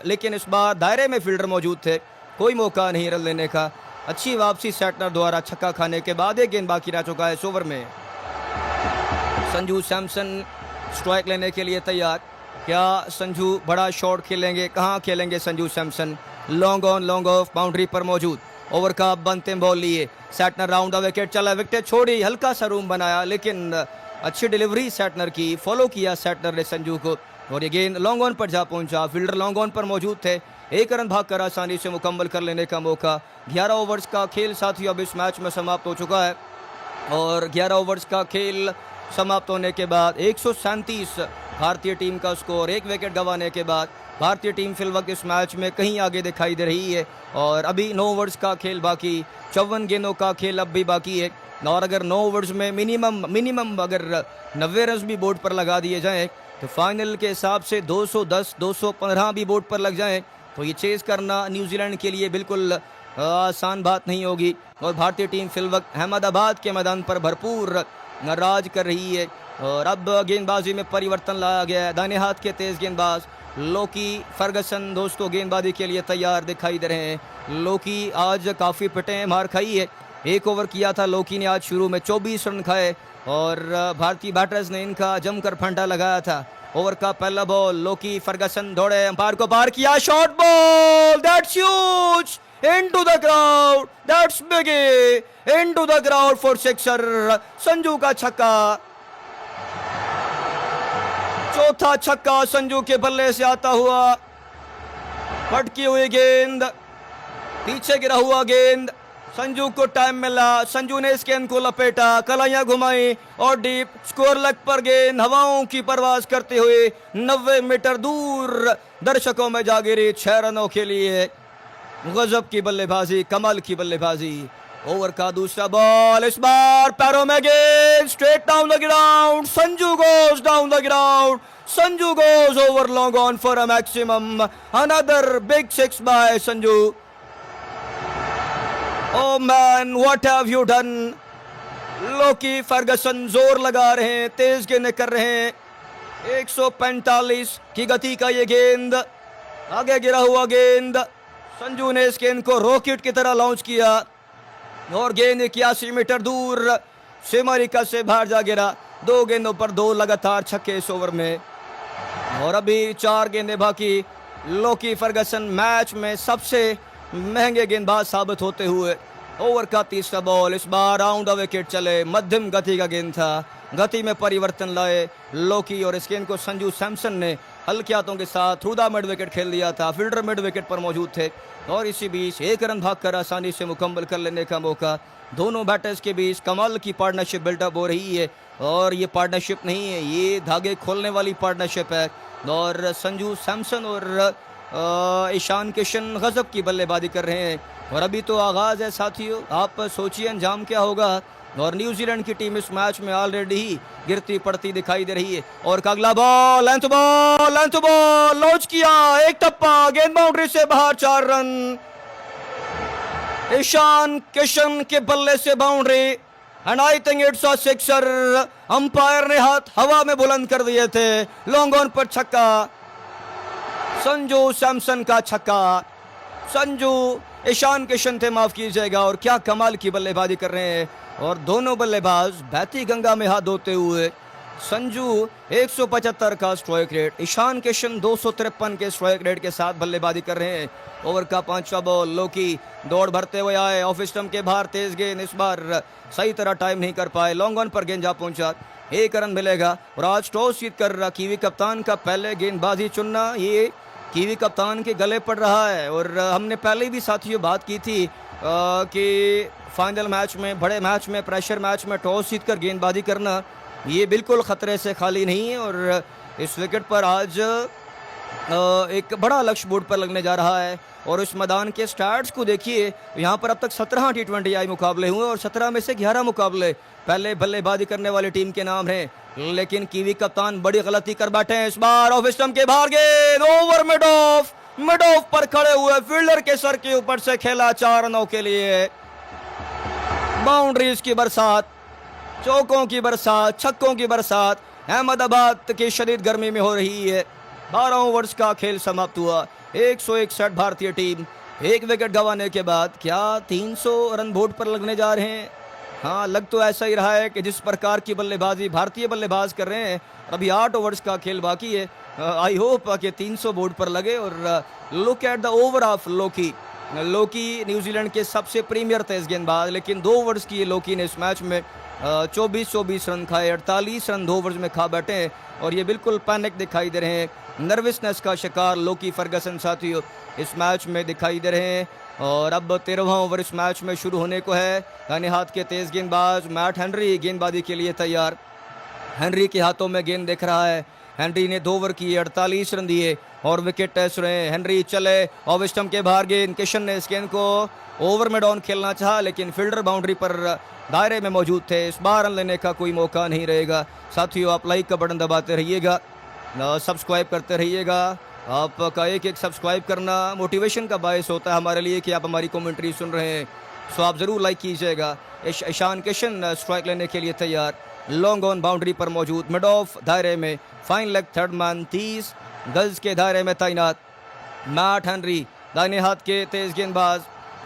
लेकिन इस बार दायरे में फील्डर मौजूद थे, कोई मौका नहीं रन लेने का। अच्छी वापसी सैटनर द्वारा छक्का खाने के बाद 1 गेंद बाकी रह चुका है इस ओवर में। संजू सैमसन स्ट्राइक लेने के लिए तैयार। क्या संजू बड़ा शॉट खेलेंगे? कहाँ खेलेंगे Sanju Samson? Long on long off boundary पर मौजूद। ओवर का अंतिम बॉल लिए, सैटनर राउंड द विकेट चला, विकेट छोड़ी, हल्का सा रूम बनाया, लेकिन अच्छी डिलीवरी सैटनर की, फॉलो किया सैटनर ने संजू को और ये गेंद लॉन्ग ऑन पर जा पहुंचा। फील्डर लॉन्ग ऑन पर मौजूद थे, 1 रन भागकर आसानी से मुकम्मल कर लेने का मौका। 11 ओवर्स का खेल साथियों अब इस मैच में समाप्त हो चुका है और 11 ओवर्स का खेल समाप्त होने के बाद 137 भारतीय टीम का स्कोर 1 विकेट गंवाने के बाद भारतीय टीम फिल वक्त इस मैच में कहीं आगे दिखाई दे रही है। और अभी 9 ओवर्स का खेल बाकी, 54 गेंदों का खेल अब भी बाकी है। और अगर 9 ओवर्स में मिनिमम अगर 90 रन भी बोर्ड पर लगा दिए जाएं तो फाइनल के हिसाब से 210 215 भी बोर्ड पर लग जाएं तो ये चेज करना न्यूजीलैंड के लिए बिल्कुल आसान बात नहीं होगी। और भारतीय टीम फिल वक्त अहमदाबाद के मैदान पर भरपूर राज कर रही है। और अब गेंदबाजी में परिवर्तन लाया गया है। दाहिने हाथ के तेज गेंदबाज लोकी फर्गसन दोस्तों गेंदबाजी के लिए तैयार दिखाई दे रहे हैं। लोकी आज काफ़ी पिटे हैं, मार खाई है। 1 ओवर किया था लोकी ने आज शुरू में, 24 रन खाए और भारतीय बैटर्स ने इनका जमकर फंडा लगाया था। ओवर का पहला बॉल, लोकी फर्गसन दौड़े, अंपायर को पार किया, short ball, that's huge, into the crowd, that's big, into the crowd for sixer, Sanju का छक्का, चौथा छक्का संजू के बल्ले से आता हुआ। पटकी हुई गेंद, पीछे गिरा हुआ गेंद, संजू को टाइम मिला, संजू ने इस गेंद को लपेटा, कलाइयां घुमाई और डीप स्कोर लेग पर गेंद हवाओं की परवाज करते हुए 90 मीटर दूर दर्शकों में जा गिरी 6 रनों के लिए। गजब की बल्लेबाजी, कमाल की बल्लेबाजी। ओवर का दूसरा बॉल, इस बार पैरों में गेंद, straight down the ground, Sanju goes down the ground, Sanju goes over long on for a maximum, another big 6 by Sanju. Oh man, what have you done. Lockie Ferguson जोर लगा रहे हैं, तेज गेंदें कर रहे हैं। 145 की गति का ये गेंद, आगे गिरा हुआ गेंद, संजू ने इस गेंद को रॉकेट की तरह लॉन्च किया और गेंद 81 मीटर दूर सीमारेखा से बाहर जा गिरा। 2 गेंदों पर 2 लगातार छक्के इस ओवर में और अभी 4 गेंदें बाकी। लोकी फर्गसन मैच में सबसे महंगे गेंदबाज साबित होते हुए। ओवर का तीसरा बॉल, इस बार राउंड द विकेट चले, मध्यम गति का गेंद था, गति में परिवर्तन लाए लोकी और इस गेंद को संजू सैमसन ने हल्के हाथों के साथ थ्रू द मिड विकेट खेल दिया था। फील्डर मिड विकेट पर मौजूद थे और इसी बीच 1 रन भागकर आसानी से मुकम्मल कर लेने का मौका। दोनों बैटर्स के बीच कमाल की पार्टनरशिप बिल्डअप हो रही है और ये पार्टनरशिप नहीं है, ये धागे खोलने वाली पार्टनरशिप है। और संजू सैमसन और ईशान किशन गजब की बल्लेबाजी कर रहे हैं और अभी तो आगाज है साथियों, आप सोचिए अंजाम क्या होगा। और न्यूजीलैंड की टीम इस मैच में ऑलरेडी ही गिरती पड़ती दिखाई दे रही है। और का अगला बॉल, लेंथ बॉल लॉन्च किया, एक टप्पा, गेंद बाउंड्री से बाहर, 4 रन। ईशान किशन के बल्ले से boundary and I think it's a sixer. Umpire ने हाथ हवा में बुलंद कर दिए थे, लॉन्ग ऑन पर छक्का, संजू सैमसन का छक्का। संजू ईशान किशन थे, माफ कीजिएगा, और क्या कमाल की बल्लेबाजी कर रहे हैं और दोनों बल्लेबाज बहती गंगा में हाथ धोते हुए। संजू 175 का स्ट्राइक रेट, ईशान किशन 253 के स्ट्राइक रेट के साथ बल्लेबाजी कर रहे हैं। ओवर का 5वां बॉल, लोकी दौड़ भरते हुए आए, ऑफ स्टंप के बाहर तेज गेंद, इस बार सही तरह टाइम नहीं कर पाए, लॉन्ग ऑन पर गेंद जा पहुंचा, 1 रन मिलेगा। और आज टॉस जीत कर कीवी कप्तान का पहले गेंदबाजी चुनना ये कीवी कप्तान के गले पड़ रहा है। और हमने पहले भी साथियों बात की थी कि फाइनल मैच में, बड़े मैच में, प्रेशर मैच में टॉस जीत कर गेंदबाजी करना ये बिल्कुल ख़तरे से खाली नहीं है। और इस विकेट पर आज एक बड़ा लक्ष्य बोर्ड पर लगने जा रहा है। और इस मैदान के स्टैट्स को देखिए, यहाँ पर अब तक 17 T20I मुकाबले हुए और 17 में से 11 मुकाबले पहले बल्लेबाजी करने वाली टीम के नाम हैं। लेकिन कीवी कप्तान बड़ी गलती कर बैठे हैं। इस बार ऑफ स्टंप के बाहर गेंद, ओवर मिड ऑफ पर खड़े हुए फील्डर के सर के ऊपर से खेला, 4 रनों के लिए। बाउंड्रीज की बरसात, चौकों की बरसात, छक्कों की बरसात अहमदाबाद की शदीद गर्मी में हो रही है। 12 ओवर्स का खेल समाप्त हुआ, 161 भारतीय टीम 1 विकेट गंवाने के बाद क्या 300 रन बोर्ड पर लगने जा रहे हैं। हाँ, लग तो ऐसा ही रहा है कि जिस प्रकार की बल्लेबाजी भारतीय बल्लेबाज कर रहे हैं, अभी 8 ओवर्स का खेल बाकी है। आई होप कि 300 बोर्ड पर लगे। और look at the over of Loki. Loki New Zealand के सबसे प्रीमियर तेज गेंदबाज, लेकिन 2 ओवर्स की लोकी ने इस मैच में 24 रन खाए, 48 रन 2 ओवर्स में खा बैठे हैं और ये बिल्कुल पैनिक दिखाई दे रहे हैं। नर्वसनेस का शिकार लोकी फर्गसन साथियों इस मैच में दिखाई दे रहे हैं। और अब 13वां ओवर इस मैच में शुरू होने को है। दाहिने हाथ के तेज गेंदबाज मैट हेनरी गेंदबाजी के लिए तैयार। हेनरी के हाथों में गेंद दिख रहा है, हेनरी ने 2 ओवर किए, 48 रन दिए और विकेट टेस्ट रहे। हेनरी चले, ऑफ स्टंप के बाहर गेंद, किशन ने इस गेंद को ओवर में डाउन खेलना चाहा लेकिन फील्डर बाउंड्री पर दायरे में मौजूद थे। इस बार रन लेने का कोई मौका नहीं रहेगा। साथियों, आप लाइक का बटन दबाते रहिएगा, सब्सक्राइब करते रहिएगा। आपका एक सब्सक्राइब करना मोटिवेशन का बायस होता है हमारे लिए कि आप हमारी कमेंट्री सुन रहे हैं। सो आप ज़रूर लाइक कीजिएगा। ईशान किशन स्ट्राइक लेने के लिए तैयार, लॉन्ग ऑन बाउंड्री पर मौजूद, मिड ऑफ दायरे में, फाइन लेग थर्ड मैन, 30 गज के दायरे में तैनात मैट हेनरी, दाहिने हाथ के तेज गेंदबाज,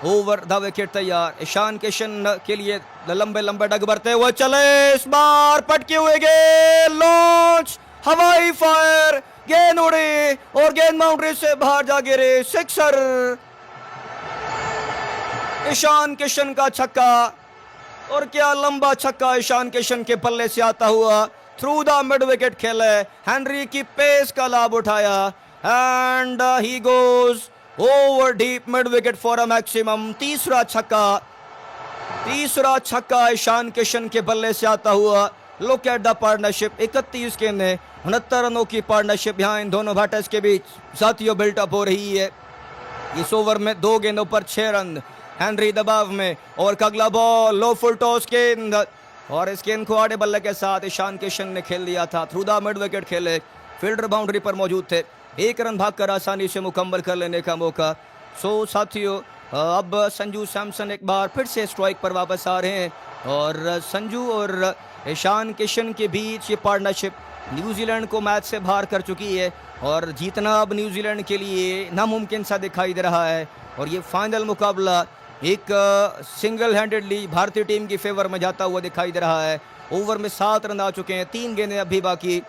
ओवर द विकेट तैयार। ईशान किशन के लिए लंबे लंबे डग भरते हुए चले, इस बार पटके हुए गेंद, लॉन्च, हवाई फायर, गेंद उड़ी और गेंद बाउंड्री से बाहर जा गिरे, सिक्सर। ईशान किशन का छक्का, और क्या लंबा छक्का ईशान किशन के पल्ले से आता हुआ, थ्रू द मिड विकेट खेले, हेनरी की पेस का लाभ उठाया and he goes over deep mid wicket for a maximum. तीसरा छक्का ईशान किशन के बल्ले से आता हुआ। लुक एट द पार्टनरशिप, 31 गेंदें, 69 रनों की पार्टनरशिप यहाँ इन दोनों बैटर्स के बीच साथियों बिल्टअप हो रही है। इस ओवर में 2 गेंदों पर 6 रन, हेनरी दबाव में, और अगला बॉल लो फुल टॉस गेंद, और इस गेंद को आड़े बल्ले के साथ ईशान किशन ने खेल दिया था। थ्रू द मिड विकेट खेले, फील्डर बाउंड्री पर मौजूद थे, 1 रन भागकर आसानी से मुकम्मल कर लेने का मौका। सो साथियों, अब संजू सैमसन एक बार फिर से स्ट्राइक पर वापस आ रहे हैं और संजू और ईशान किशन के बीच ये पार्टनरशिप न्यूजीलैंड को मैच से बाहर कर चुकी है और जीतना अब न्यूजीलैंड के लिए नामुमकिन सा दिखाई दे रहा है। और ये फाइनल मुकाबला एक सिंगल हैंडेडली भारतीय टीम की फेवर में जाता हुआ दिखाई दे रहा है। ओवर में 7 रन आ चुके हैं, 3 गेंदें अभी बाकी।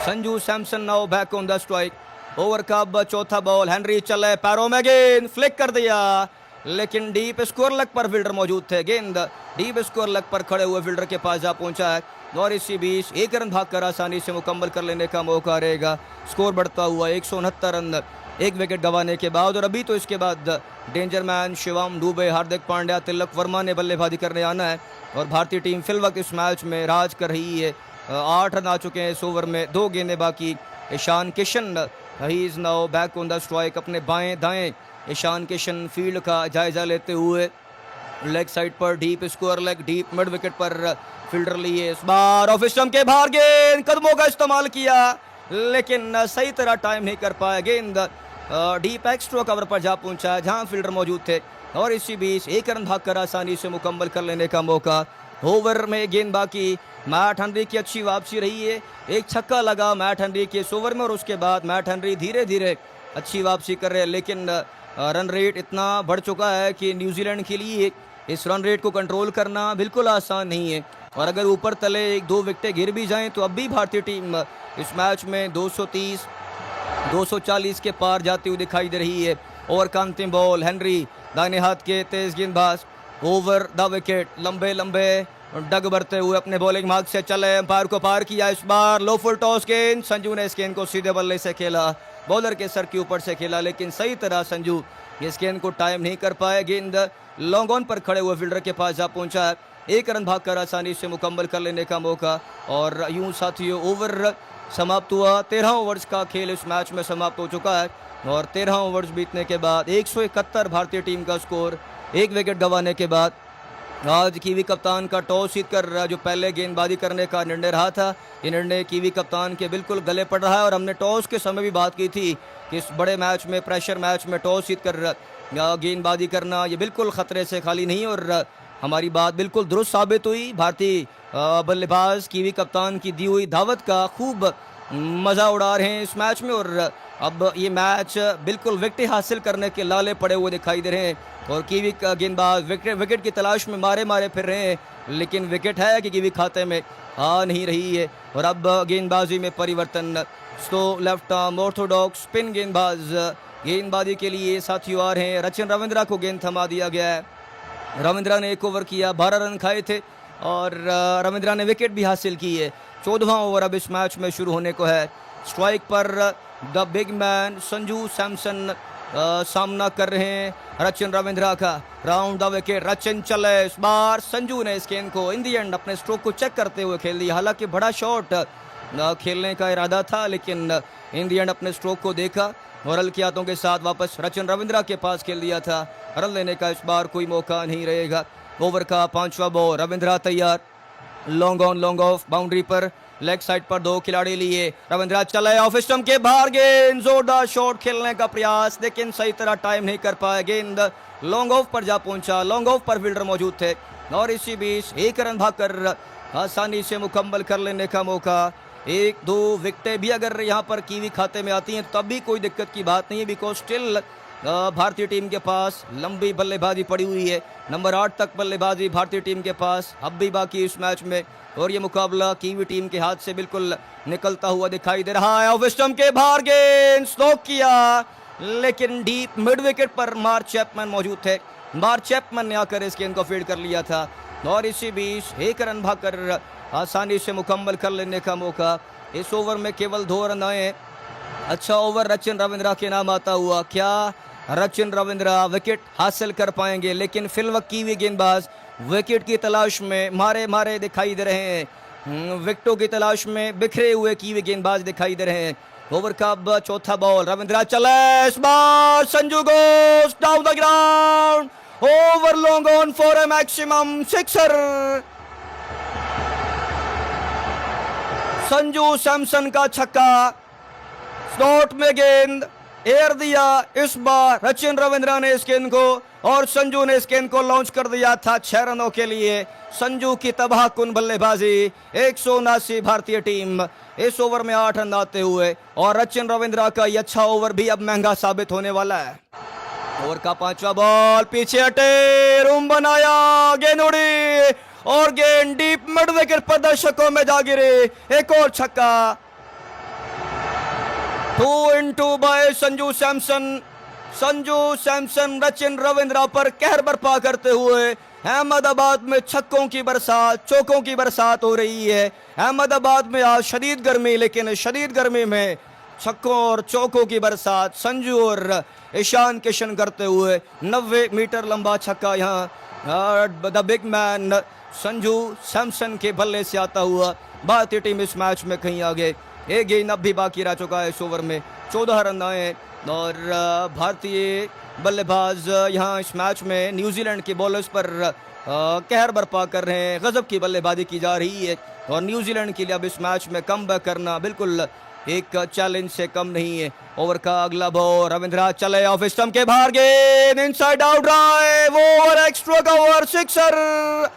Sanju Samson now back on the strike. Over का अब चौथा बॉल, हेनरी चले, पैरों में गेंद, फ्लिक कर दिया लेकिन डीप स्कोर लेग पर फील्डर मौजूद थे। गेंद डीप स्कोर लेग पर खड़े हुए फील्डर के पास जा पहुंचा है और इसी बीच 1 रन भागकर आसानी से मुकम्मल कर लेने का मौका रहेगा। स्कोर बढ़ता हुआ 169 रन 1 विकेट गंवाने के बाद। और अभी तो इसके बाद डेंजर मैन शिवम दुबे, हार्दिक पांड्या, तिलक वर्मा ने बल्लेबाजी करने आना है और भारतीय टीम फिल वक्त इस मैच में राज कर रही है। 8 रन आ चुके हैं इस ओवर में, 2 गेंदें बाकी। Ishan Kishan he is now back on the strike. अपने बाएं दाएं ईशान किशन फील्ड का जायजा लेते हुए लेग साइड पर deep square leg, deep mid wicket पर फील्डर लिए। इस बार ऑफ स्टंप के बाहर गेंद, कदमों का इस्तेमाल किया लेकिन सही तरह टाइम नहीं कर पाया। गेंद डीप एक्स्ट्रा कवर पर जा पहुंचा जहां फील्डर मौजूद थे और इसी बीच 1 रन भागकर आसानी से मुकम्मल कर लेने का मौका। ओवर में गेंद बाकी, मैट हेनरी की अच्छी वापसी रही है। एक छक्का लगा मैट हेनरी के इस ओवर में और उसके बाद मैट हेनरी धीरे धीरे अच्छी वापसी कर रहे हैं लेकिन रन रेट इतना बढ़ चुका है कि न्यूजीलैंड के लिए इस रन रेट को कंट्रोल करना बिल्कुल आसान नहीं है। और अगर ऊपर तले 1-2 विकेटें गिर भी जाएं तो अब भी भारतीय टीम इस मैच में 230 240 के पार जाती हुई दिखाई दे रही है। ओवर का अंतिम बॉल, हेनरी दाहिने हाथ के तेज गेंदबाज, ओवर द विकेट, लंबे लंबे डग भरते हुए अपने बॉलिंग मार्ग से चले, एम्पायर को पार किया। इस बार लो फुल टॉस गेंद, संजू ने इस गेंद को सीधे बल्ले से खेला, बॉलर के सर के ऊपर से खेला लेकिन सही तरह संजू इस गेंद को टाइम नहीं कर पाए। गेंद लॉन्ग ऑन पर खड़े हुए फील्डर के पास जा पहुंचा है। 1 रन भागकर आसानी से मुकम्मल कर लेने का मौका। और यूं साथियों ओवर समाप्त हुआ। 13 ओवर्स का खेल इस मैच में समाप्त हो चुका है और 13 ओवर्स बीतने के बाद 171 भारतीय टीम का स्कोर। 1 विकेट गंवाने के बाद आज कीवी कप्तान का टॉस जीतकर जो पहले गेंदबाजी करने का निर्णय रहा था, ये निर्णय कीवी कप्तान के बिल्कुल गले पड़ रहा है। और हमने टॉस के समय भी बात की थी कि इस बड़े मैच में, प्रेशर मैच में टॉस जीतकर गेंदबाजी करना ये बिल्कुल खतरे से खाली नहीं और हमारी बात बिल्कुल दुरुस्त साबित हुई। भारतीय बल्लेबाज कीवी कप्तान की दी हुई दावत का खूब मज़ा उड़ा रहे हैं इस मैच में और अब ये मैच बिल्कुल विकेट हासिल करने के लाले पड़े हुए दिखाई दे रहे हैं और कीवी का गेंदबाज विकेट की तलाश में मारे फिर रहे हैं लेकिन विकेट है कि कीवी खाते में आ नहीं रही है। और अब गेंदबाजी में परिवर्तन, तो लेफ्ट आर्म ऑर्थोडॉक्स स्पिन गेंदबाजी के लिए साथियों आ रहे हैं। रचिन रविंद्रा को गेंद थमा दिया गया है। रविंद्रा ने 1 ओवर किया, 12 रन खाए थे और रविंद्रा ने विकेट भी हासिल की है। 14वां ओवर अब इस मैच में शुरू होने को है। स्ट्राइक पर the big man Sanju Samson सामना कर रहे हैं रचिन रविंद्रा का। राउंड द विकेट, रचिन चले, इस बार संजू ने इस गेंद को इन दी एंड अपने स्ट्रोक को चेक करते हुए खेल दिया। हालांकि बड़ा शॉट खेलने का इरादा था, लेकिन इन दी एंड अपने स्ट्रोक को देखा और हल्के हाथों के साथ वापस रचिन रविंद्रा के पास खेल दिया था। रन लेने का इस बार कोई मौका नहीं रहेगा। ओवर का 5वां बॉल, रविंद्रा तैयार, long on long off, boundary पर लेग साइड पर 2 खिलाड़ी लिए, रविंद्रा चले ऑफ स्टंप के बाहर, गेंद जोरदार शॉट खेलने का प्रयास, लेकिन सही तरह टाइम नहीं कर पाए, गेंद लॉन्ग ऑफ पर जा पहुंचा, लॉन्ग ऑफ पर फील्डर मौजूद थे और इसी बीच 1 रन भागकर आसानी से मुकम्मल कर लेने का मौका। 1-2 विकेटें भी अगर यहाँ पर कीवी खाते में आती हैं तब भी कोई दिक्कत की बात नहीं है, बिकॉज स्टिल भारतीय टीम के पास लंबी बल्लेबाजी पड़ी हुई है। नंबर 8 तक बल्लेबाजी भारतीय टीम के पास अब भी बाकी इस मैच में, और ये मुकाबला कीवी टीम के हाथ से बिल्कुल निकलता हुआ दिखाई दे रहा है। ऑफ स्टंप के बाहर गेंद स्ट्रोक किया, लेकिन डीप मिड विकेट पर मार्क चैपमैन मौजूद थे। मार्क चैपमैन ने आकर इस गेंद को फील्ड कर लिया था और इसी बीच 1 रन भागकर आसानी से मुकम्मल कर लेने का मौका। इस ओवर में केवल 2 रन आए। अच्छा ओवर रचिन रविंद्रा के नाम आता हुआ, क्या रचिन रविंद्रा विकेट हासिल कर पाएंगे? लेकिन फिलवक्त कीवी गेंदबाज विकेट की तलाश में मारे मारे दिखाई दे रहे हैं, विकेटों की तलाश में बिखरे हुए कीवी गेंदबाज दिखाई दे रहे हैं। ओवर का अब 4था बॉल, रविंद्रा चले, इस बार Sanju goes down the ground, over long on for a maximum sixer. Sanju Samson का छक्का, स्लॉट में गेंद एयर दिया, इस बार रचिन रविंद्रा ने इस गेंद को और संजू ने इस गेंद को लॉन्च कर दिया था 6 रनों के लिए। संजू की तबाहकुन बल्लेबाजी, 179 भारतीय टीम, इस ओवर में 8 रन आते हुए, और रचिन रविंद्रा का यह अच्छा ओवर भी अब महंगा साबित होने वाला है। ओवर का 5वां बॉल, पीछे हटे, रूम बनाया, गेंद उड़ी और गेंद डीप मिड विकेट पर दर्शकों में जा गिरे। एक और छक्का, 2 बाय संजू सैमसन। संजू सैमसन रचिन रविंद्रा पर कहर बर्पा करते हुए अहमदाबाद में छक्कों की बरसात, चौकों की बरसात हो रही है। अहमदाबाद में आज शदीद गर्मी, लेकिन शदीद गर्मी में छक्कों और चौकों की बरसात। संजू और ईशान किशन करते हुए 90 मीटर लंबा छक्का यहाँ the big man Sanju Samson के बल्ले से आता हुआ। भारतीय टीम इस मैच में कहीं आगे। एक गेंद अब भी बाकी रह चुका है इस ओवर में, 14 रन आए और भारतीय बल्लेबाज यहाँ इस मैच में न्यूजीलैंड के बॉलर्स पर कहर बर्पा कर रहे हैं। गजब की बल्लेबाजी की जा रही है और न्यूजीलैंड के लिए अब इस मैच में कमबैक करना बिल्कुल एक चैलेंज से कम नहीं है। ओवर का अगला बॉल, रविंद्रा चले, ऑफ स्टंप के बाहर गेंद, inside out drive, over extra cover, sixer.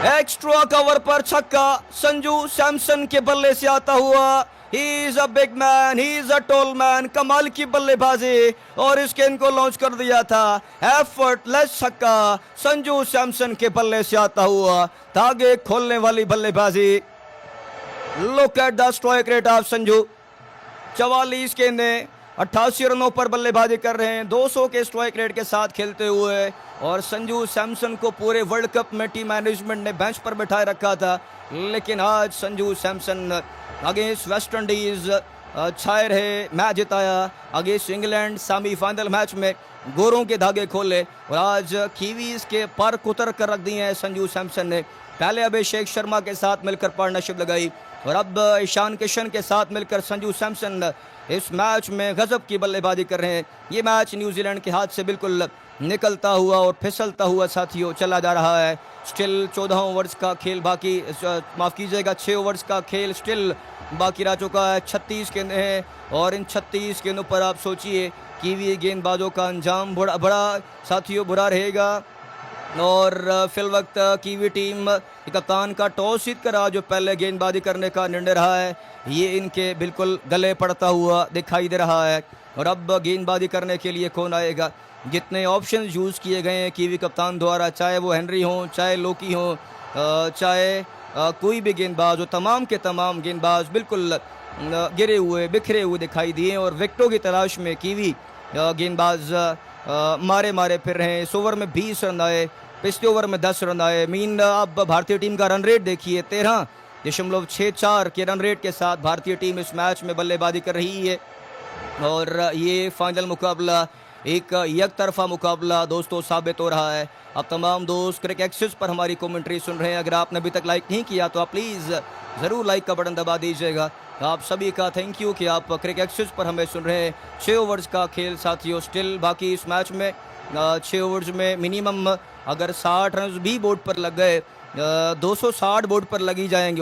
Extra cover पर छक्का संजू सैमसन के बल्ले से आता हुआ। He is a big man, he is a tall man, कमाल की बल्लेबाजी और इस गेंद को लॉन्च कर दिया था। एफर्टलेस छक्का संजू सैमसन के बल्ले से आता हुआ, धागे खोलने वाली बल्लेबाजी। Look at the strike rate of Sanju, 44 गेंदें 88 रनों पर बल्लेबाजी कर रहे हैं, 200 के स्ट्राइक रेट के साथ खेलते हुए। और संजू सैमसन को पूरे वर्ल्ड कप में टीम मैनेजमेंट ने बेंच पर बैठाए रखा था, लेकिन आज Sanju Samson against West Indies छाए रहे, मैच जिताया। अगेंस्ट इंग्लैंड सेमीफाइनल मैच में गोरों के धागे खोले और आज कीवीज के पर कुतर कर रख दिए हैं संजू सैमसन ने। पहले अभिषेक शर्मा के साथ मिलकर पार्टनरशिप लगाई और अब ईशान किशन के साथ मिलकर संजू सैमसन इस मैच में गजब की बल्लेबाजी कर रहे हैं। ये मैच न्यूजीलैंड के हाथ से बिल्कुल निकलता हुआ और फिसलता हुआ साथियों चला जा रहा है। स्टिल 14 ओवर्स का खेल बाकी, माफ़ कीजिएगा 6 ओवर्स का खेल स्टिल बाकी रह चुका है। 36 गेंदें हैं और इन 36 गेंदों पर आप सोचिए कीवी गेंदबाजों का अंजाम बड़ा साथियों बुरा रहेगा। और फिल वक्त कीवी टीम कप्तान का टॉस जीत कर जो पहले गेंदबाजी करने का निर्णय रहा है, ये इनके बिल्कुल गले पड़ता हुआ दिखाई दे रहा है। और अब गेंदबाजी करने के लिए कौन आएगा? जितने ऑप्शन यूज़ किए गए हैं कीवी कप्तान द्वारा, चाहे वो हेनरी हो, चाहे लोकी हो, चाहे कोई भी गेंदबाज हो, तमाम के तमाम गेंदबाज बिल्कुल गिरे हुए बिखरे हुए दिखाई दिए और विकेटों की तलाश में कीवी गेंदबाज मारे मारे फिर रहे हैं। इस ओवर में 20 रन आए, पिछले ओवर में 10 रन आए। मीन अब भारतीय टीम का रन रेट देखिए, 13.64 के रन रेट के साथ भारतीय टीम इस मैच में बल्लेबाजी कर रही है। और ये फाइनल मुकाबला एक एक तरफा मुकाबला दोस्तों साबित हो रहा है। अब तमाम दोस्त क्रिक एक्सिस पर हमारी कमेंट्री सुन रहे हैं, अगर आपने अभी तक लाइक नहीं किया तो आप प्लीज़ ज़रूर लाइक का बटन दबा दीजिएगा। आप सभी का थैंक यू कि आप क्रिक एक्सिस पर हमें सुन रहे हैं। 6 ओवर्स का खेल साथियों स्टिल बाकी इस मैच में 6 ओवर्स में मिनिमम अगर 60 रन भी बोर्ड पर लग गए, 260 बोर्ड पर लगी जाएंगे।